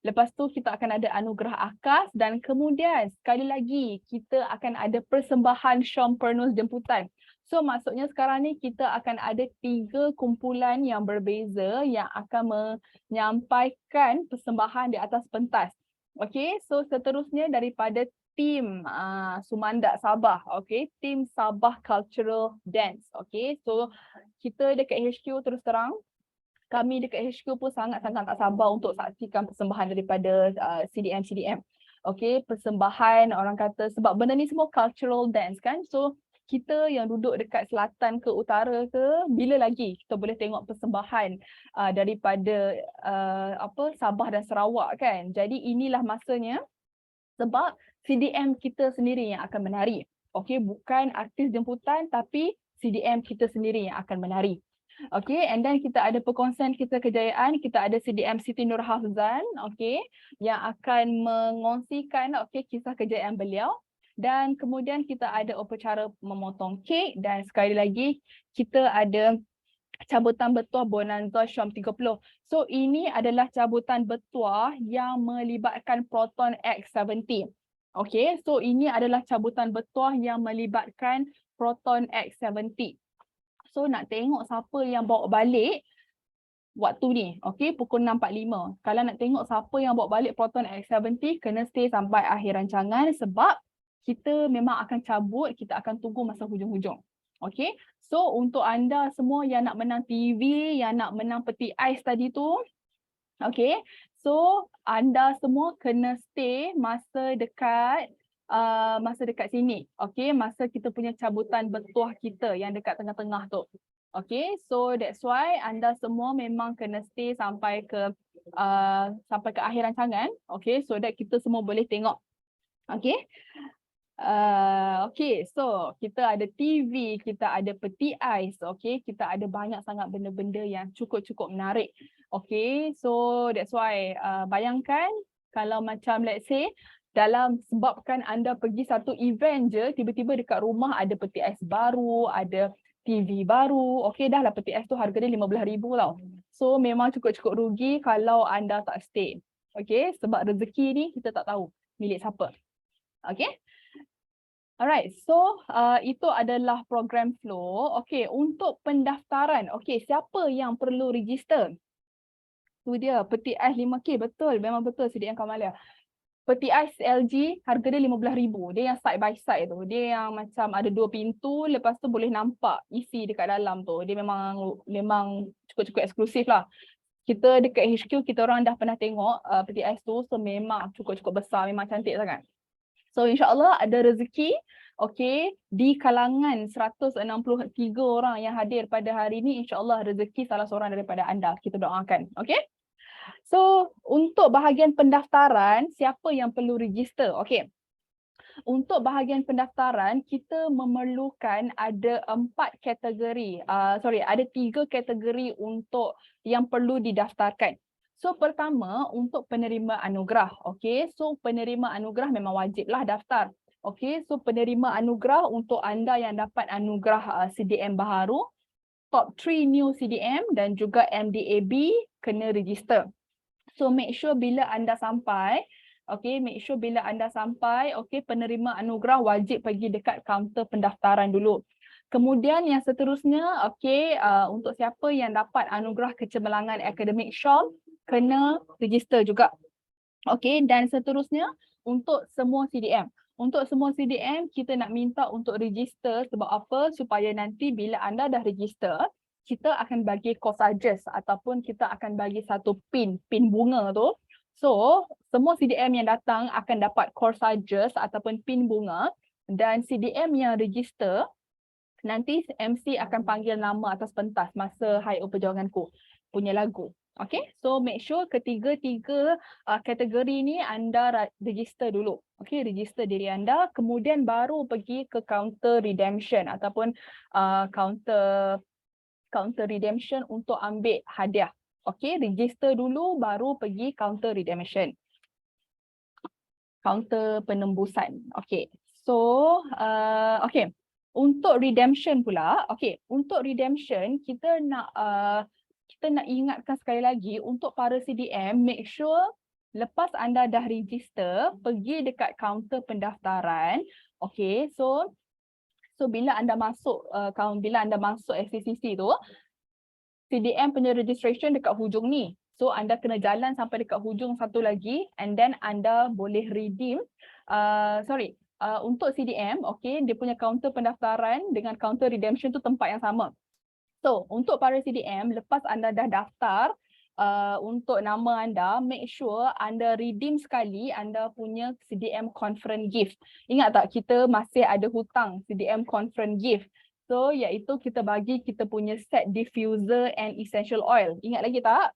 Lepas tu kita akan ada anugerah AKAS dan kemudian sekali lagi kita akan ada persembahan Showpreneur Jemputan. So maksudnya sekarang ni kita akan ada 3 kumpulan yang berbeza yang akan menyampaikan persembahan di atas pentas. Okay, so seterusnya daripada tim Sumandak Sabah, okay, tim Sabah Cultural Dance, okay. So kita dekat HQ terus terang, kami dekat HQ pun sangat-sangat tak sabar untuk saksikan persembahan daripada CDM. Okay, persembahan orang kata sebab benda ni semua cultural dance kan. So kita yang duduk dekat selatan ke utara ke, bila lagi kita boleh tengok persembahan daripada Sabah dan Sarawak kan. Jadi inilah masanya sebab CDM kita sendiri yang akan menari. Okay, bukan artis jemputan tapi CDM kita sendiri yang akan menari. Okay, and then kita ada perkongsian kisah kejayaan, kita ada CDM Siti Nurhafzan, okay, yang akan mengongsikan kisah kejayaan beliau. Dan kemudian kita ada upacara memotong kek dan sekali lagi kita ada cabutan betuah Bonanza Syam 30. So ini adalah cabutan betuah yang melibatkan Proton X70. Okay, so ini adalah cabutan betuah yang melibatkan Proton X70. So nak tengok siapa yang bawa balik waktu ni, okay, pukul 6.45. Kalau nak tengok siapa yang bawa balik Proton X70, kena stay sampai akhir rancangan sebab kita memang akan cabut, kita akan tunggu masa hujung-hujung. Okay, so untuk anda semua yang nak menang TV, yang nak menang peti ais tadi tu, okay, so anda semua kena stay masa dekat sini, okay, masa kita punya cabutan betuah kita yang dekat tengah-tengah tu. Okay, so that's why anda semua memang kena stay sampai ke akhir rancangan, okay, so that kita semua boleh tengok. Okay. Okay, so kita ada TV, kita ada peti ais, okay, kita ada banyak sangat benda-benda yang cukup-cukup menarik. Okay, so that's why bayangkan kalau macam let's say dalam sebabkan anda pergi satu event je, tiba-tiba dekat rumah ada peti ais baru, ada TV baru, okay, dah lah peti ais tu harga dia 15,000 tau. So memang cukup-cukup rugi kalau anda tak stay. Okay, sebab rezeki ni kita tak tahu milik siapa. Okay. Alright, so itu adalah program flow. Okay, untuk pendaftaran, okay, siapa yang perlu register? Tu dia, peti ais 5K, betul, memang betul CDM Kamalia. Peti ais LG harga dia 15,000. Dia yang side by side tu. Dia yang macam ada 2 pintu, lepas tu boleh nampak isi dekat dalam tu. Dia memang cukup-cukup eksklusif lah. Kita dekat HQ, kita orang dah pernah tengok peti ais tu, so memang cukup-cukup besar, memang cantik sangat. So insyaAllah ada rezeki, okay, di kalangan 163 orang yang hadir pada hari ini, insyaAllah rezeki salah seorang daripada anda, kita doakan, okay. So untuk bahagian pendaftaran, siapa yang perlu register, okay. Untuk bahagian pendaftaran, kita memerlukan ada 4 kategori, ada 3 kategori untuk yang perlu didaftarkan. So pertama untuk penerima anugerah, okay. So penerima anugerah memang wajiblah daftar. Okay, so penerima anugerah untuk anda yang dapat anugerah CDM baharu, top 3 new CDM dan juga MDAB kena register. So make sure bila anda sampai, okay, penerima anugerah wajib pergi dekat kaunter pendaftaran dulu. Kemudian yang seterusnya, okay, untuk siapa yang dapat anugerah kecemerlangan akademik SHOM, kena register juga. Okay, dan seterusnya untuk semua CDM. Untuk semua CDM, kita nak minta untuk register sebab apa? Supaya nanti bila anda dah register, kita akan bagi corsages ataupun kita akan bagi satu pin bunga tu. So, semua CDM yang datang akan dapat corsages ataupun pin bunga, dan CDM yang register, nanti MC akan panggil nama atas pentas masa Hai Perjuanganku punya lagu. Okay, so make sure ketiga-tiga kategori ni anda register dulu. Okay, register diri anda, kemudian baru pergi ke counter redemption ataupun counter redemption untuk ambil hadiah. Okay, register dulu baru pergi counter redemption. Counter penembusan. Okay, so okay. Untuk redemption pula, okay, untuk redemption kita nak ingatkan sekali lagi untuk para CDM, make sure lepas anda dah register, pergi dekat kaunter pendaftaran. Okay, so bila anda masuk SCCC tu, CDM punya registration dekat hujung ni. So anda kena jalan sampai dekat hujung satu lagi, and then anda boleh redeem, untuk CDM, okay, dia punya kaunter pendaftaran dengan kaunter redemption tu tempat yang sama. So, untuk para CDM, lepas anda dah daftar untuk nama anda, make sure anda redeem sekali anda punya CDM conference gift. Ingat tak, kita masih ada hutang CDM conference gift. So, iaitu kita bagi kita punya set diffuser and essential oil. Ingat lagi tak?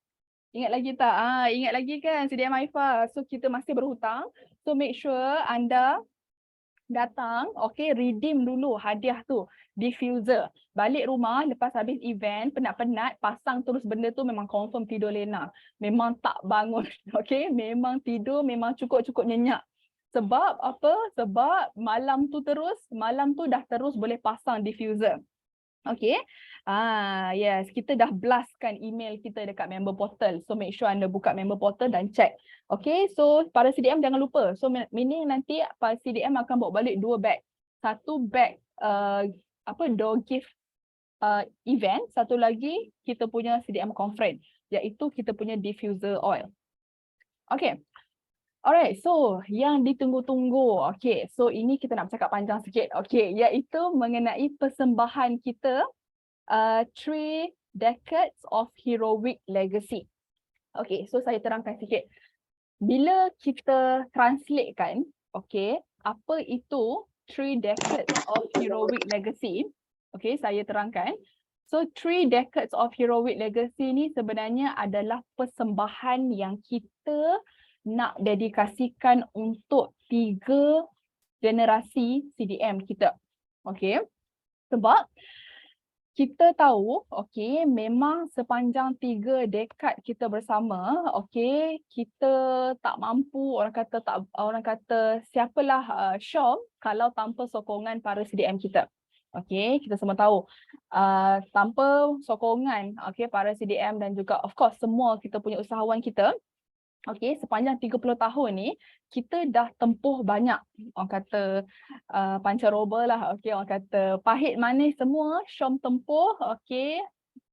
Ingat lagi tak? Ingat lagi kan CDM Haifa. So, kita masih berhutang. So, make sure anda datang, okay, redeem dulu hadiah tu, diffuser. Balik rumah lepas habis event, penat-penat, pasang terus benda tu, memang confirm tidur lena. Memang tak bangun, okay, memang tidur, memang cukup-cukup nyenyak. Sebab apa? Sebab malam tu dah terus boleh pasang diffuser. Okay, yes, kita dah blastkan email kita dekat member portal. So make sure anda buka member portal dan check. Okay, so para CDM jangan lupa. So meaning nanti para CDM akan bawa balik 2 bag. Satu bag door gift event, satu lagi kita punya CDM conference, iaitu kita punya diffuser oil. Okay. Alright, so yang ditunggu-tunggu. Okay, so ini kita nak bercakap panjang sikit. Okay, iaitu mengenai persembahan kita 3 decades of heroic legacy. Okay, so saya terangkan sikit. Bila kita translatekan, okay, apa itu 3 decades of heroic legacy? Okay, saya terangkan. So 3 decades of heroic legacy ni sebenarnya adalah persembahan yang kita nak dedikasikan untuk 3 generasi CDM kita. Okay, sebab kita tahu, okay, memang sepanjang 3 dekad kita bersama, okay, kita tak mampu, orang kata siapalah SHOM kalau tanpa sokongan para CDM kita. Okay, kita semua tahu tanpa sokongan, okay, para CDM dan juga of course semua kita punya usahawan kita, okay, sepanjang 30 tahun ni kita dah tempuh banyak, orang kata pancaroba lah, okay, orang kata pahit manis semua SHOM tempuh. Okay,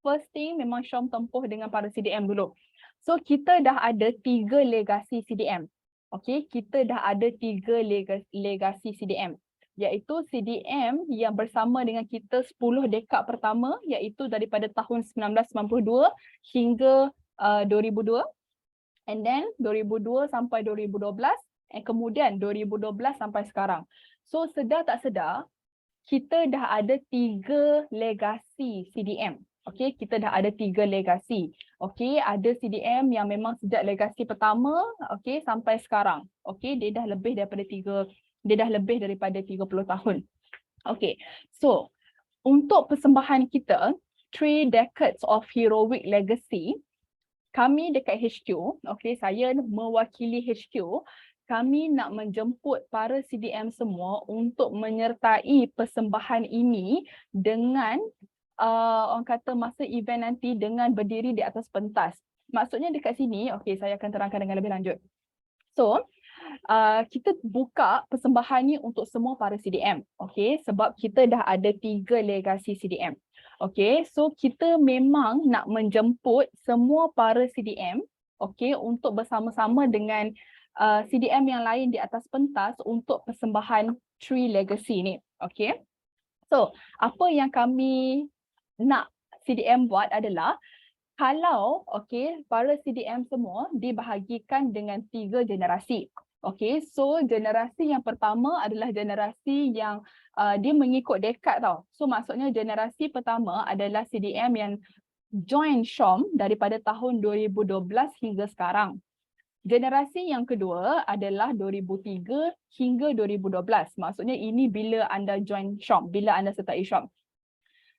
first thing memang SHOM tempuh dengan para CDM dulu. So kita dah ada 3 legasi CDM. Okay, kita dah ada 3 legasi CDM, iaitu CDM yang bersama dengan kita 10 dekad pertama, iaitu daripada tahun 1992 hingga 2002. And then 2002 sampai 2012, and kemudian 2012 sampai sekarang. So sedar tak sedar, kita dah ada 3 legasi CDM. Okay, kita dah ada 3 legasi. Okay, ada CDM yang memang sejak legasi pertama, okay, sampai sekarang. Okay, dia dah lebih daripada 30 tahun. Okay, so untuk persembahan kita, 3 decades of heroic legacy, kami dekat HQ, okay, saya mewakili HQ, kami nak menjemput para CDM semua untuk menyertai persembahan ini dengan orang kata masa event nanti dengan berdiri di atas pentas. Maksudnya dekat sini, okey, saya akan terangkan dengan lebih lanjut. So, kita buka persembahan ni untuk semua para CDM, okey, sebab kita dah ada 3 legasi CDM. Okey, so kita memang nak menjemput semua para CDM, okey, untuk bersama-sama dengan CDM yang lain di atas pentas untuk persembahan Tree Legacy ni, okey. So, apa yang kami nak CDM buat adalah kalau para CDM semua dibahagikan dengan 3 generasi. Okey, so generasi yang pertama adalah generasi yang dia mengikut dekad tau. So maksudnya generasi pertama adalah CDM yang join SHOM daripada tahun 2012 hingga sekarang. Generasi yang kedua adalah 2003 hingga 2012. Maksudnya ini bila anda join SHOM, bila anda sertai SHOM.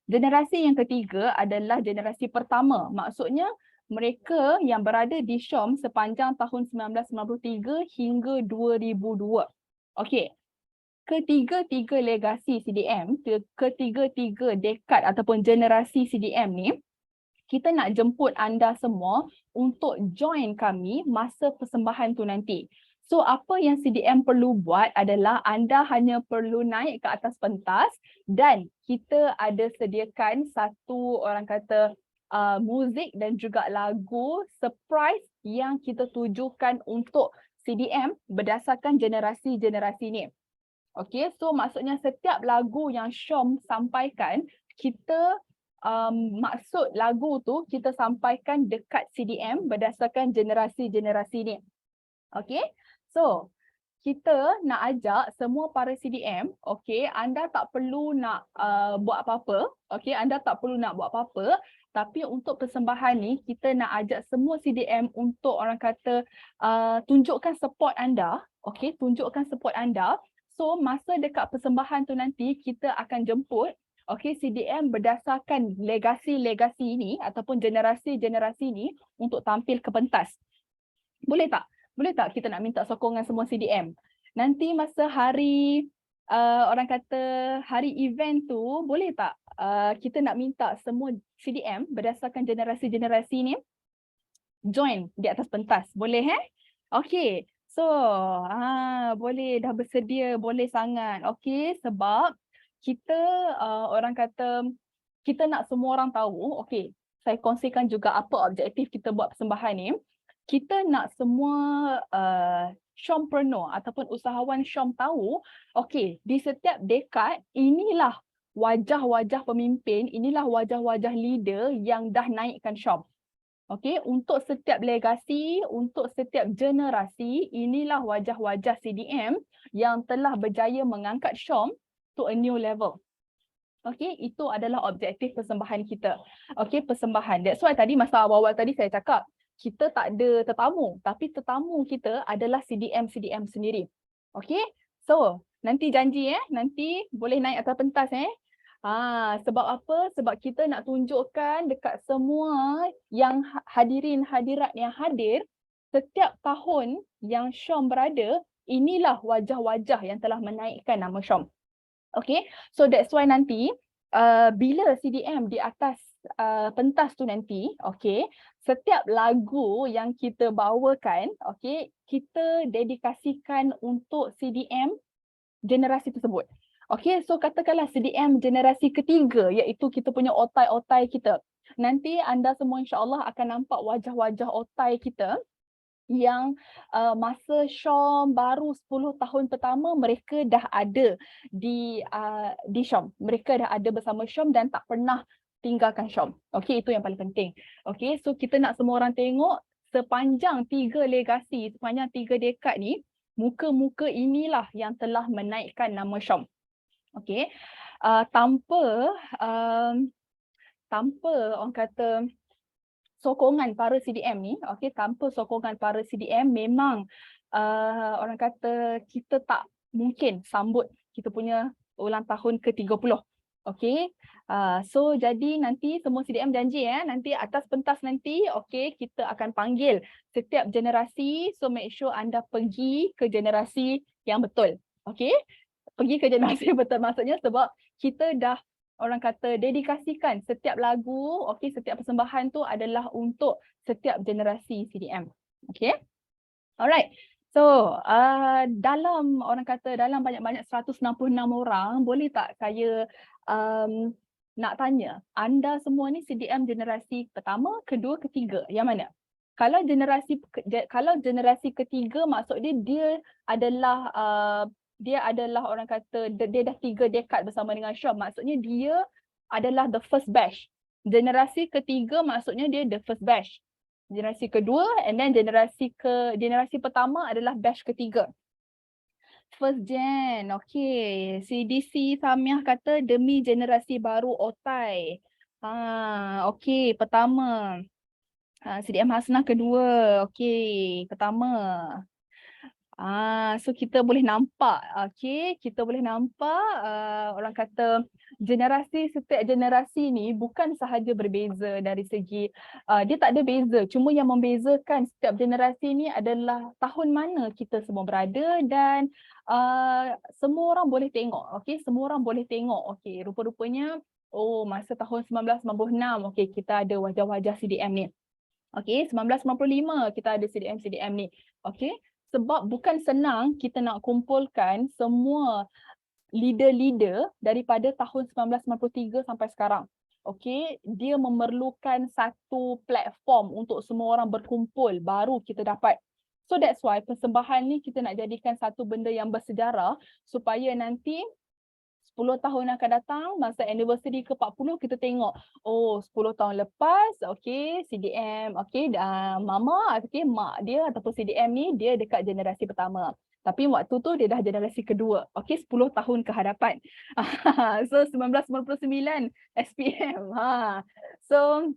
Generasi yang ketiga adalah generasi pertama. Maksudnya mereka yang berada di SHOM sepanjang tahun 1993 hingga 2002. Okey. Ketiga-tiga legasi CDM, ketiga-tiga dekad ataupun generasi CDM ni, kita nak jemput anda semua untuk join kami masa persembahan tu nanti. So apa yang CDM perlu buat adalah anda hanya perlu naik ke atas pentas dan kita ada sediakan satu orang kata muzik dan juga lagu surprise yang kita tujukan untuk CDM berdasarkan generasi-generasi ni. Okay, so maksudnya setiap lagu yang SHOM sampaikan, kita maksud lagu tu kita sampaikan dekat CDM berdasarkan generasi-generasi ni. Okay, so kita nak ajak semua para CDM, okay, anda tak perlu nak buat apa-apa, okay, anda tak perlu nak buat apa-apa, tapi untuk persembahan ni kita nak ajak semua CDM untuk orang kata tunjukkan support anda, okay, tunjukkan support anda. So masa dekat persembahan tu nanti kita akan jemput CDM berdasarkan legasi-legasi ini ataupun generasi-generasi ini untuk tampil ke pentas. Boleh tak? Boleh tak kita nak minta sokongan semua CDM? Nanti masa hari orang kata hari event tu, boleh tak kita nak minta semua CDM berdasarkan generasi-generasi ni join di atas pentas? Boleh Okey. So, boleh dah bersedia, boleh sangat. Okey, sebab kita orang kata kita nak semua orang tahu, okey, saya kongsikan juga apa objektif kita buat persembahan ni. Kita nak semua SHOMpreneur ataupun usahawan SHOM tahu, okey, di setiap dekad inilah wajah-wajah pemimpin, inilah wajah-wajah leader yang dah naikkan SHOM. Okey, untuk setiap legasi, untuk setiap generasi, inilah wajah-wajah CDM yang telah berjaya mengangkat SHOM to a new level. Okey, itu adalah objektif persembahan kita. Okey, persembahan. That's why tadi masa awal-awal tadi saya cakap, kita tak ada tetamu, tapi tetamu kita adalah CDM sendiri. Okey, so nanti janji nanti boleh naik atas pentas sebab apa? Sebab kita nak tunjukkan dekat semua yang hadirat yang hadir setiap tahun yang SHOM berada, inilah wajah-wajah yang telah menaikkan nama SHOM. Okay, so that's why nanti bila CDM di atas pentas tu nanti, okay, setiap lagu yang kita bawakan, okay, kita dedikasikan untuk CDM generasi tersebut. Okay, so katakanlah CDM generasi ketiga, iaitu kita punya otai-otai kita. Nanti anda semua insyaAllah akan nampak wajah-wajah otai kita yang masa SHOM baru 10 tahun pertama mereka dah ada di SHOM. Mereka dah ada bersama SHOM dan tak pernah tinggalkan SHOM. Okay, itu yang paling penting. Okay, so kita nak semua orang tengok sepanjang 3 legasi, sepanjang 3 dekad ni, muka-muka inilah yang telah menaikkan nama SHOM. Okay, tanpa orang kata sokongan para CDM ni, okay, tanpa sokongan para CDM memang orang kata kita tak mungkin sambut kita punya ulang tahun ke-30. Okay, so jadi nanti semua CDM janji nanti atas pentas nanti, okay, kita akan panggil setiap generasi. So make sure anda pergi ke generasi yang betul. Okay, pergi ke generasi yang betul maksudnya sebab kita dah orang kata dedikasikan setiap lagu, okay, setiap persembahan tu adalah untuk setiap generasi CDM. Okay, alright. So, dalam orang kata dalam banyak-banyak 166 orang, boleh tak saya nak tanya, anda semua ni CDM generasi pertama, kedua, ketiga, yang mana? Kalau generasi ketiga, maksud dia adalah dia adalah orang kata dia dah 3 dekad bersama dengan Syam, maksudnya dia adalah the first batch. Generasi ketiga maksudnya dia the first batch. Generasi kedua and then generasi pertama adalah batch ketiga. First gen, okay. CDC Samiah kata demi generasi baru otai. Okay, pertama. CDM Hasnah kedua, okay, pertama. So kita boleh nampak, okay, kita boleh nampak orang kata setiap generasi ni bukan sahaja berbeza dari segi dia tak ada beza, cuma yang membezakan setiap generasi ni adalah tahun mana kita semua berada dan semua orang boleh tengok, okay, semua orang boleh tengok, okay, rupa-rupanya masa tahun 1996, okay, kita ada wajah-wajah CDM ni. Okay, 1995 kita ada CDM ni, okay. Sebab bukan senang kita nak kumpulkan semua leader-leader daripada tahun 1993 sampai sekarang. Okay, dia memerlukan satu platform untuk semua orang berkumpul baru kita dapat. So that's why persembahan ni kita nak jadikan satu benda yang bersejarah supaya nanti 10 tahun akan datang, masa anniversary ke-40 kita tengok, 10 tahun lepas, okay, CDM, okay, mama, okay, mak dia ataupun CDM ni, dia dekat generasi pertama. Tapi waktu tu dia dah generasi kedua, okay, 10 tahun ke hadapan. So, 1999 SPM. So,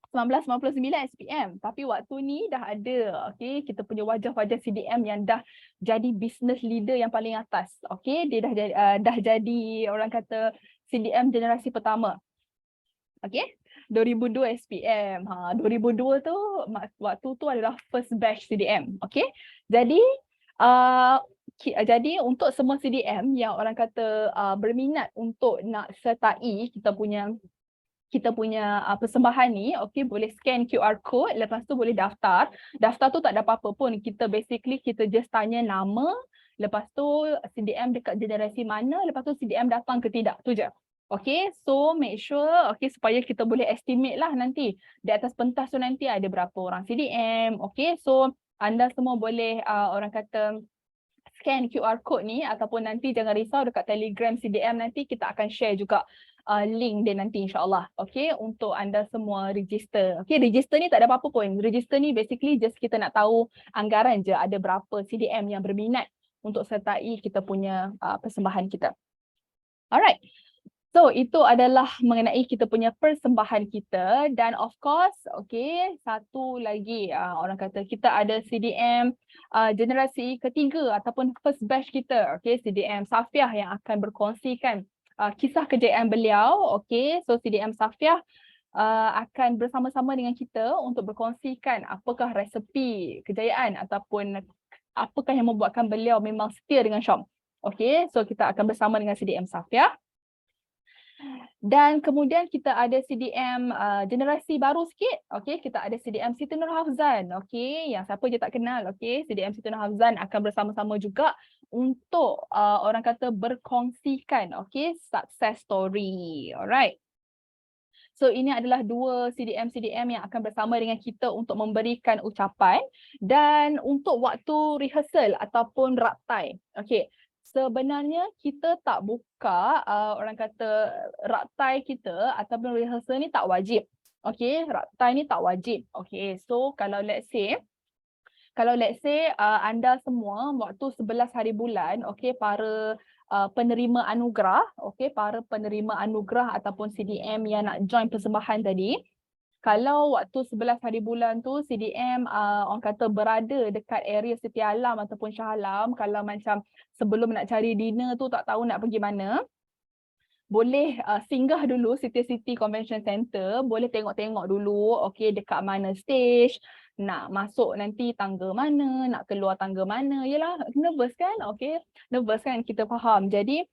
1999 SPM, tapi waktu ni dah ada, okay, kita punya wajah-wajah CDM yang dah jadi business leader yang paling atas, okay, dia dah jadi orang kata CDM generasi pertama, okay, 2002 SPM, 2002 tu waktu tu adalah first batch CDM, okay, jadi jadi untuk semua CDM yang orang kata berminat untuk nak sertai kita punya persembahan ni, okay, boleh scan QR code, lepas tu boleh daftar. Daftar tu tak ada apa-apa pun, kita just tanya nama, lepas tu CDM dekat generasi mana, lepas tu CDM datang ke tidak, tu je. Okay, so make sure, okay, supaya kita boleh estimate lah nanti, di atas pentas tu nanti ada berapa orang CDM, okay, so anda semua boleh orang kata scan QR code ni ataupun nanti jangan risau dekat Telegram CDM nanti kita akan share juga link dia nanti insyaAllah, okay, untuk anda semua register. Okay, register ni tak ada apa-apa pun. Register ni basically just kita nak tahu anggaran je ada berapa CDM yang berminat untuk sertai kita punya persembahan kita. Alright. So, itu adalah mengenai kita punya persembahan kita dan of course, okay, satu lagi orang kata kita ada CDM generasi ketiga ataupun first batch kita, okay, CDM Safiah yang akan berkongsikan kisah kejayaan beliau, okay, so CDM Safiah akan bersama-sama dengan kita untuk berkongsikan apakah resepi kejayaan ataupun apakah yang membuatkan beliau memang setia dengan Syam. Okay, so kita akan bersama dengan CDM Safiah. Dan kemudian kita ada CDM generasi baru sikit, okay, kita ada CDM Siti Nurhafzan, okay, yang siapa je tak kenal, okay, CDM Siti Nurhafzan akan bersama-sama juga untuk orang kata berkongsikan, okay, success story, alright. So ini adalah dua CDM yang akan bersama dengan kita untuk memberikan ucapan dan untuk waktu rehearsal ataupun raktai, okay. Sebenarnya kita tak buka orang kata raktai kita ataupun rehearsal ni tak wajib. Okay, raktai ni tak wajib. Okay, so kalau let's say anda semua waktu 11 hari bulan, okay, para penerima anugerah, okay, para penerima anugerah ataupun CDM yang nak join persembahan tadi, kalau waktu 11 hari bulan tu CDM orang kata berada dekat area Setia Alam ataupun Shah Alam, kalau macam sebelum nak cari dinner tu tak tahu nak pergi mana, boleh singgah dulu City Convention Center, boleh tengok-tengok dulu, okay, dekat mana stage, nak masuk nanti tangga mana, nak keluar tangga mana. Yelah, nervous kan? Okay, nervous kan, kita faham. Jadi,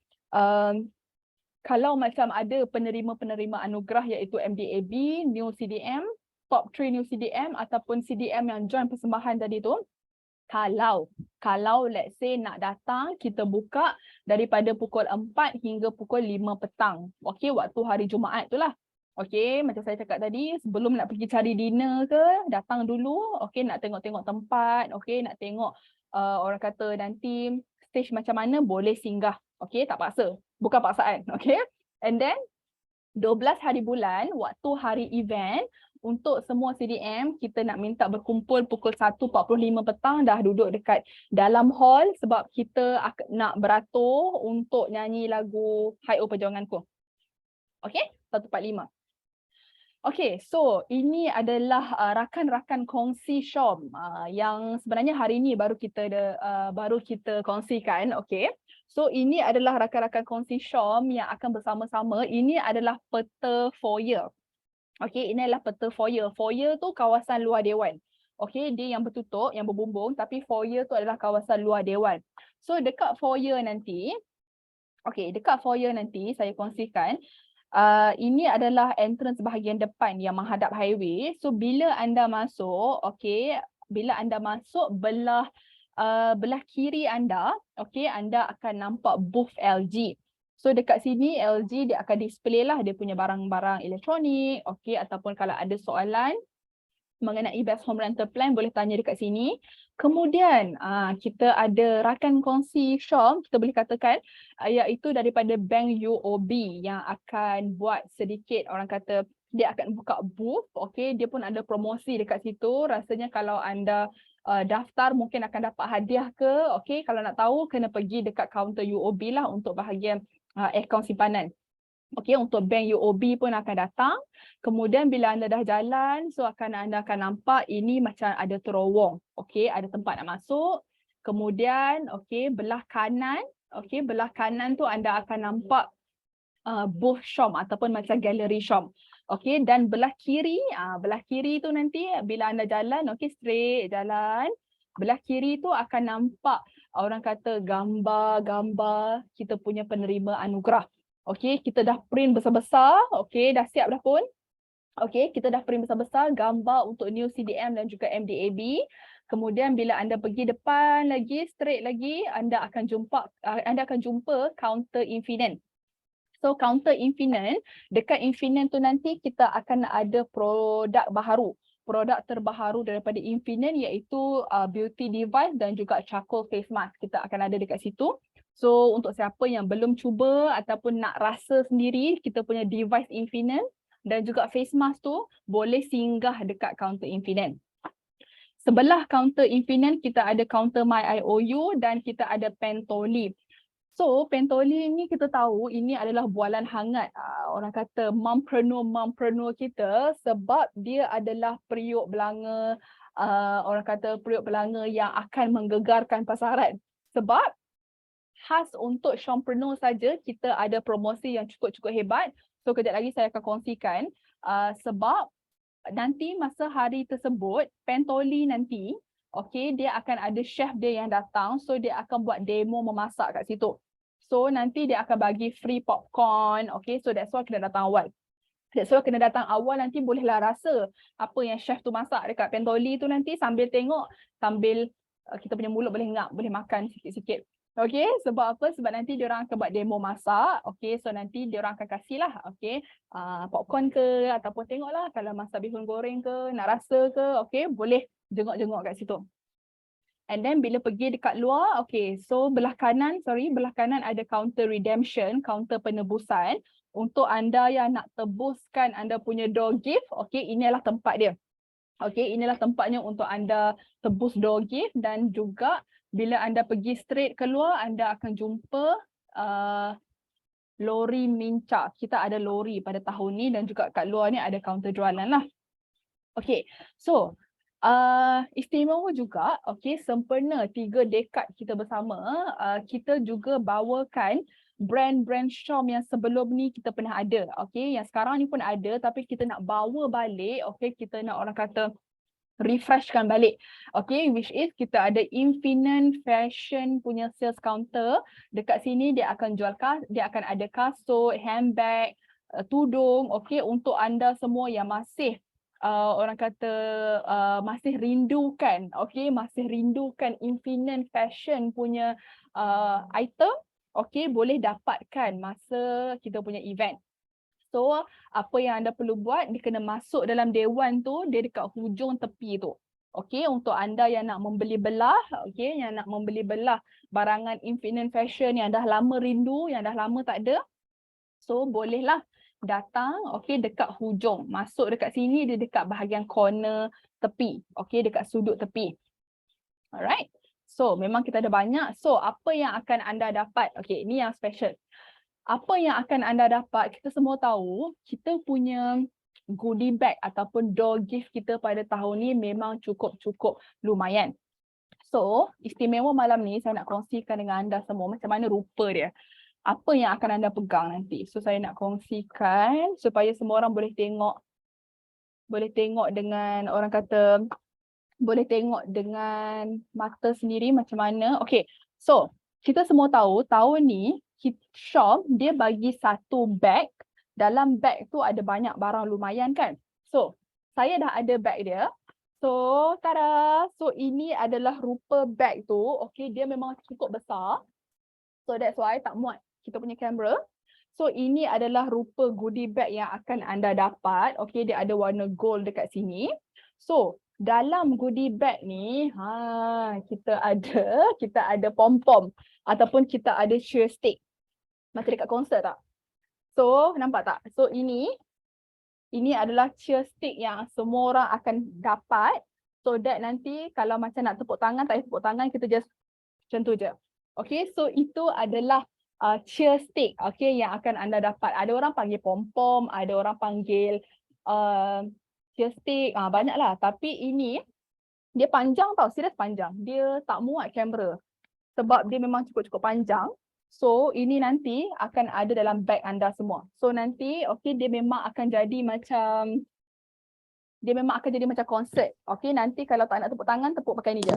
kalau macam ada penerima-penerima anugerah iaitu MDAB, New CDM, Top 3 New CDM ataupun CDM yang join persembahan tadi tu, kalau let's say nak datang, kita buka daripada pukul 4 hingga pukul 5 petang. Okey, waktu hari Jumaat tu lah. Okey, macam saya cakap tadi, sebelum nak pergi cari dinner ke, datang dulu. Okey, nak tengok-tengok tempat. Okey, nak tengok orang kata nanti stage macam mana, boleh singgah. Okey, tak paksa. Bukan paksaan. Okey. And then 12 hari bulan, waktu hari event, untuk semua CDM, kita nak minta berkumpul pukul 1.45 petang, dah duduk dekat dalam hall sebab kita nak beratur untuk nyanyi lagu Hai Oh Perjuanganku. Okay, 1.45. Okay, so ini adalah rakan-rakan kongsi Syom yang sebenarnya hari ini baru kita kongsikan. Okay, so ini adalah rakan-rakan kongsi Syom yang akan bersama-sama. Ini adalah peta foyer. Okay, ini adalah peta foyer. Foyer tu kawasan luar dewan. Okay, dia yang bertutup, yang berbumbung, tapi foyer tu adalah kawasan luar dewan. So dekat foyer nanti, saya kongsikan. Ini adalah entrance bahagian depan yang menghadap highway. So bila anda masuk, belah kiri anda, anda akan nampak booth LG. So dekat sini LG dia akan display lah dia punya barang-barang elektronik, ataupun kalau ada soalan mengenai best home rental plan boleh tanya dekat sini. Kemudian kita ada rakan kongsi Syom, kita boleh katakan iaitu daripada Bank UOB yang akan buat sedikit, orang kata dia akan buka booth. Dia pun ada promosi dekat situ. Rasanya kalau anda daftar mungkin akan dapat hadiah ke. Kalau nak tahu kena pergi dekat kaunter UOB lah untuk bahagian akaun simpanan. Untuk bank UOB pun akan datang. Kemudian bila anda dah jalan, so anda akan nampak ini macam ada terowong. Ada tempat nak masuk. Kemudian belah kanan, tu anda akan nampak booth Syom ataupun macam galeri Syom. Dan belah kiri tu nanti bila anda jalan, straight jalan, belah kiri tu akan nampak orang kata gambar-gambar kita punya penerima anugerah. Kita dah print besar-besar. Dah siap dah pun. Kita dah print besar-besar gambar untuk New CDM dan juga MDAB. Kemudian bila anda pergi depan lagi, straight lagi, anda akan jumpa kaunter Infinite. So kaunter Infinite, dekat Infinite tu nanti kita akan ada produk baharu. Produk terbaharu daripada Infinite iaitu beauty device dan juga charcoal face mask. Kita akan ada dekat situ. So untuk siapa yang belum cuba ataupun nak rasa sendiri kita punya device Infinite dan juga face mask tu, boleh singgah dekat kaunter Infinite. Sebelah kaunter Infinite kita ada kaunter My IOU dan kita ada Pentoli. So Pentoli ni kita tahu ini adalah bualan hangat orang kata mompreneur kita, sebab dia adalah periuk belanga, orang kata periuk belanga yang akan menggegarkan pasaran. Sebab khas untuk Syompreneur saja kita ada promosi yang cukup-cukup hebat. So kejap lagi saya akan kongsikan sebab nanti masa hari tersebut Pentoli nanti dia akan ada chef dia yang datang, so dia akan buat demo memasak kat situ. So nanti dia akan bagi free popcorn. So that's why kena datang awal. Nanti bolehlah rasa apa yang chef tu masak dekat Pentoli tu nanti sambil tengok, sambil kita punya mulut boleh ngap, boleh makan sikit-sikit. Sebab apa? Sebab nanti diorang akan buat demo masak. So nanti diorang akan kasihlah popcorn ke ataupun tengoklah kalau masak bihun goreng ke, nak rasa ke, boleh jenguk-jenguk kat situ. And then bila pergi dekat luar, so belah kanan ada counter redemption, counter penebusan. Untuk anda yang nak tebuskan anda punya door gift, inilah tempat dia. Inilah tempatnya untuk anda tebus door gift, dan juga bila anda pergi straight keluar, anda akan jumpa lori minca. Kita ada lori pada tahun ni dan juga kat luar ni ada kaunter jualan lah. So istimewa juga, sempena 3 dekad kita bersama, kita juga bawakan brand-brand Shom yang sebelum ni kita pernah ada. Okay, yang sekarang ni pun ada tapi kita nak bawa balik. Okay, kita nak orang kata refreshkan balik. Okay, which is kita ada Infinite Fashion punya sales counter. Dekat sini dia akan jual, dia akan ada kasut, handbag, tudung. Okay, untuk anda semua yang masih orang kata masih rindukan, okay, masih rindukan Infinite Fashion punya item, okay, boleh dapatkan masa kita punya event. So, apa yang anda perlu buat, dia kena masuk dalam dewan tu, dia dekat hujung tepi tu. Okey, untuk anda yang nak membeli belah, okey, yang nak membeli belah barangan Infinite Fashion yang dah lama rindu, yang dah lama tak ada. So, bolehlah datang, okey, dekat hujung. Masuk dekat sini, dia dekat bahagian corner tepi. Okey, dekat sudut tepi. Alright. So, memang kita ada banyak. So, apa yang akan anda dapat? Okey, ini yang special. Apa yang akan anda dapat, kita semua tahu kita punya goodie bag ataupun door gift kita pada tahun ni memang cukup lumayan. So, istimewa malam ni saya nak kongsikan dengan anda semua macam mana rupa dia. Apa yang akan anda pegang nanti. So, saya nak kongsikan supaya semua orang boleh tengok dengan orang kata, boleh tengok dengan mata sendiri macam mana. Okay, so kita semua tahu tahun ni Shom dia bagi satu bag. Dalam bag tu ada banyak barang lumayan kan. So, saya dah ada bag dia. So, tada! So, ini adalah rupa bag tu. Okay, dia memang cukup besar. So, that's why tak muat kita punya kamera. So, ini adalah rupa goodie bag yang akan anda dapat. Okay, dia ada warna gold dekat sini. So, dalam goodie bag ni, kita ada pom-pom ataupun kita ada cheer stick. Macam dekat konsert tak? So, nampak tak? So, ini adalah cheer stick yang semua orang akan dapat. So that nanti kalau macam nak tepuk tangan, tak payah tepuk tangan, kita just macam tu je. Okay, so itu adalah cheer stick, okay, yang akan anda dapat. Ada orang panggil pom-pom, ada orang panggil cheer stick, banyaklah. Tapi ini, dia panjang tau, serius panjang. Dia tak muat kamera. Sebab dia memang cukup panjang. So, ini nanti akan ada dalam bag anda semua. So, nanti, okay, dia memang akan jadi macam konsert. Okay, nanti kalau tak nak tepuk tangan, tepuk pakai ni je.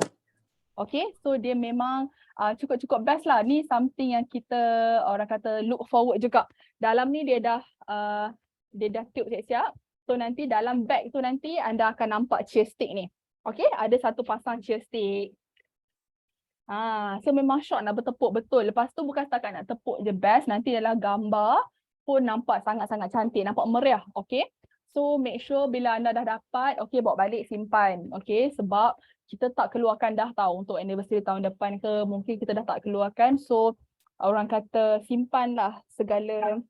Okay, so dia memang cukup best lah. Ni something yang kita orang kata look forward juga. Dalam ni dia dah tube siap-siap. So, nanti dalam bag tu nanti anda akan nampak cheer stick ni. Okay, ada satu pasang cheer stick. So memang syok nak bertepuk betul. Lepas tu bukan setakat nak tepuk je best, nanti dalam gambar pun nampak sangat-sangat cantik, nampak meriah, okay? So make sure bila anda dah dapat, okay, bawa balik simpan, okay? Sebab kita tak keluarkan dah tahu untuk anniversary tahun depan ke, mungkin kita dah tak keluarkan. So orang kata simpanlah segala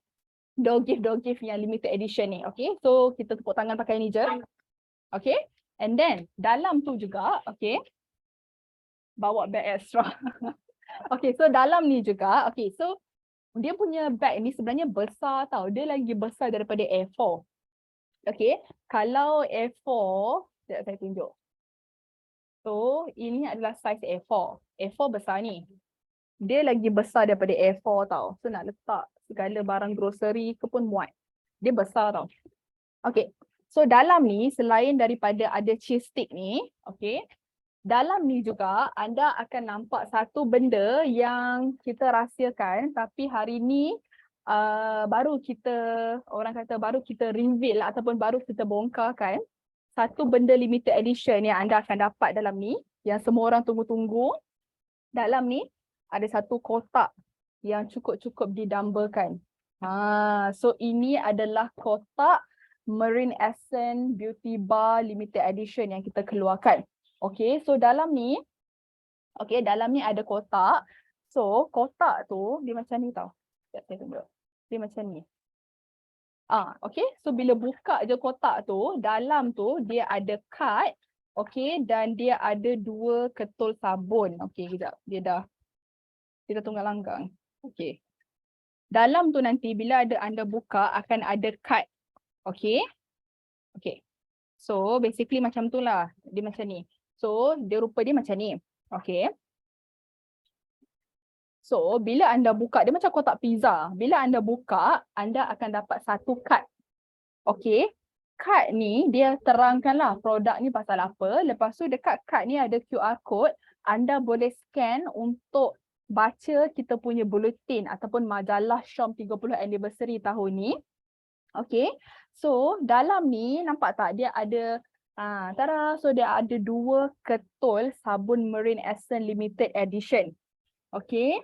door gift yang limited edition ni, okay? So kita tepuk tangan pakai ni je, okay? And then dalam tu juga, okay, bawa bag extra. Okay, so dalam ni juga, okay, so dia punya bag ni sebenarnya besar tau. Dia lagi besar daripada A4. Okay, kalau A4, sekejap saya tunjuk. So, ini adalah saiz A4. A4 besar ni. Dia lagi besar daripada A4 tau. So, nak letak segala barang grocery ke pun muat. Dia besar tau. Okay, so dalam ni selain daripada ada cheese stick ni, okay, dalam ni juga anda akan nampak satu benda yang kita rahsiakan tapi hari ni baru kita reveal ataupun baru kita bongkarkan satu benda limited edition yang anda akan dapat dalam ni yang semua orang tunggu-tunggu. Dalam ni ada satu kotak yang cukup didambakan. So ini adalah kotak Marine Essence Beauty Bar limited edition yang kita keluarkan. Okay, so dalam ni, okay, dalam ni ada kotak. So, kotak tu dia macam ni tau. Sekejap saya tunjuk. Dia macam ni. Okay, so bila buka je kotak tu, dalam tu dia ada kad, okay, dan dia ada 2 ketul sabun. Okay, kejap. Dia dah tunggal langgang. Okay. Dalam tu nanti bila anda buka akan ada kad. Okay. Okay. So, basically macam tu lah. Dia macam ni. So, dia rupa dia macam ni. Okay. So, bila anda buka, dia macam kotak pizza. Bila anda buka, anda akan dapat satu kad. Okay. Kad ni, dia terangkanlah produk ni pasal apa. Lepas tu dekat kad ni ada QR code. Anda boleh scan untuk baca kita punya bulletin ataupun majalah Syom 30 anniversary tahun ni. Okay. So, dalam ni nampak tak dia ada tada, so dia ada 2 ketul sabun Marine Essence Limited Edition. Okay.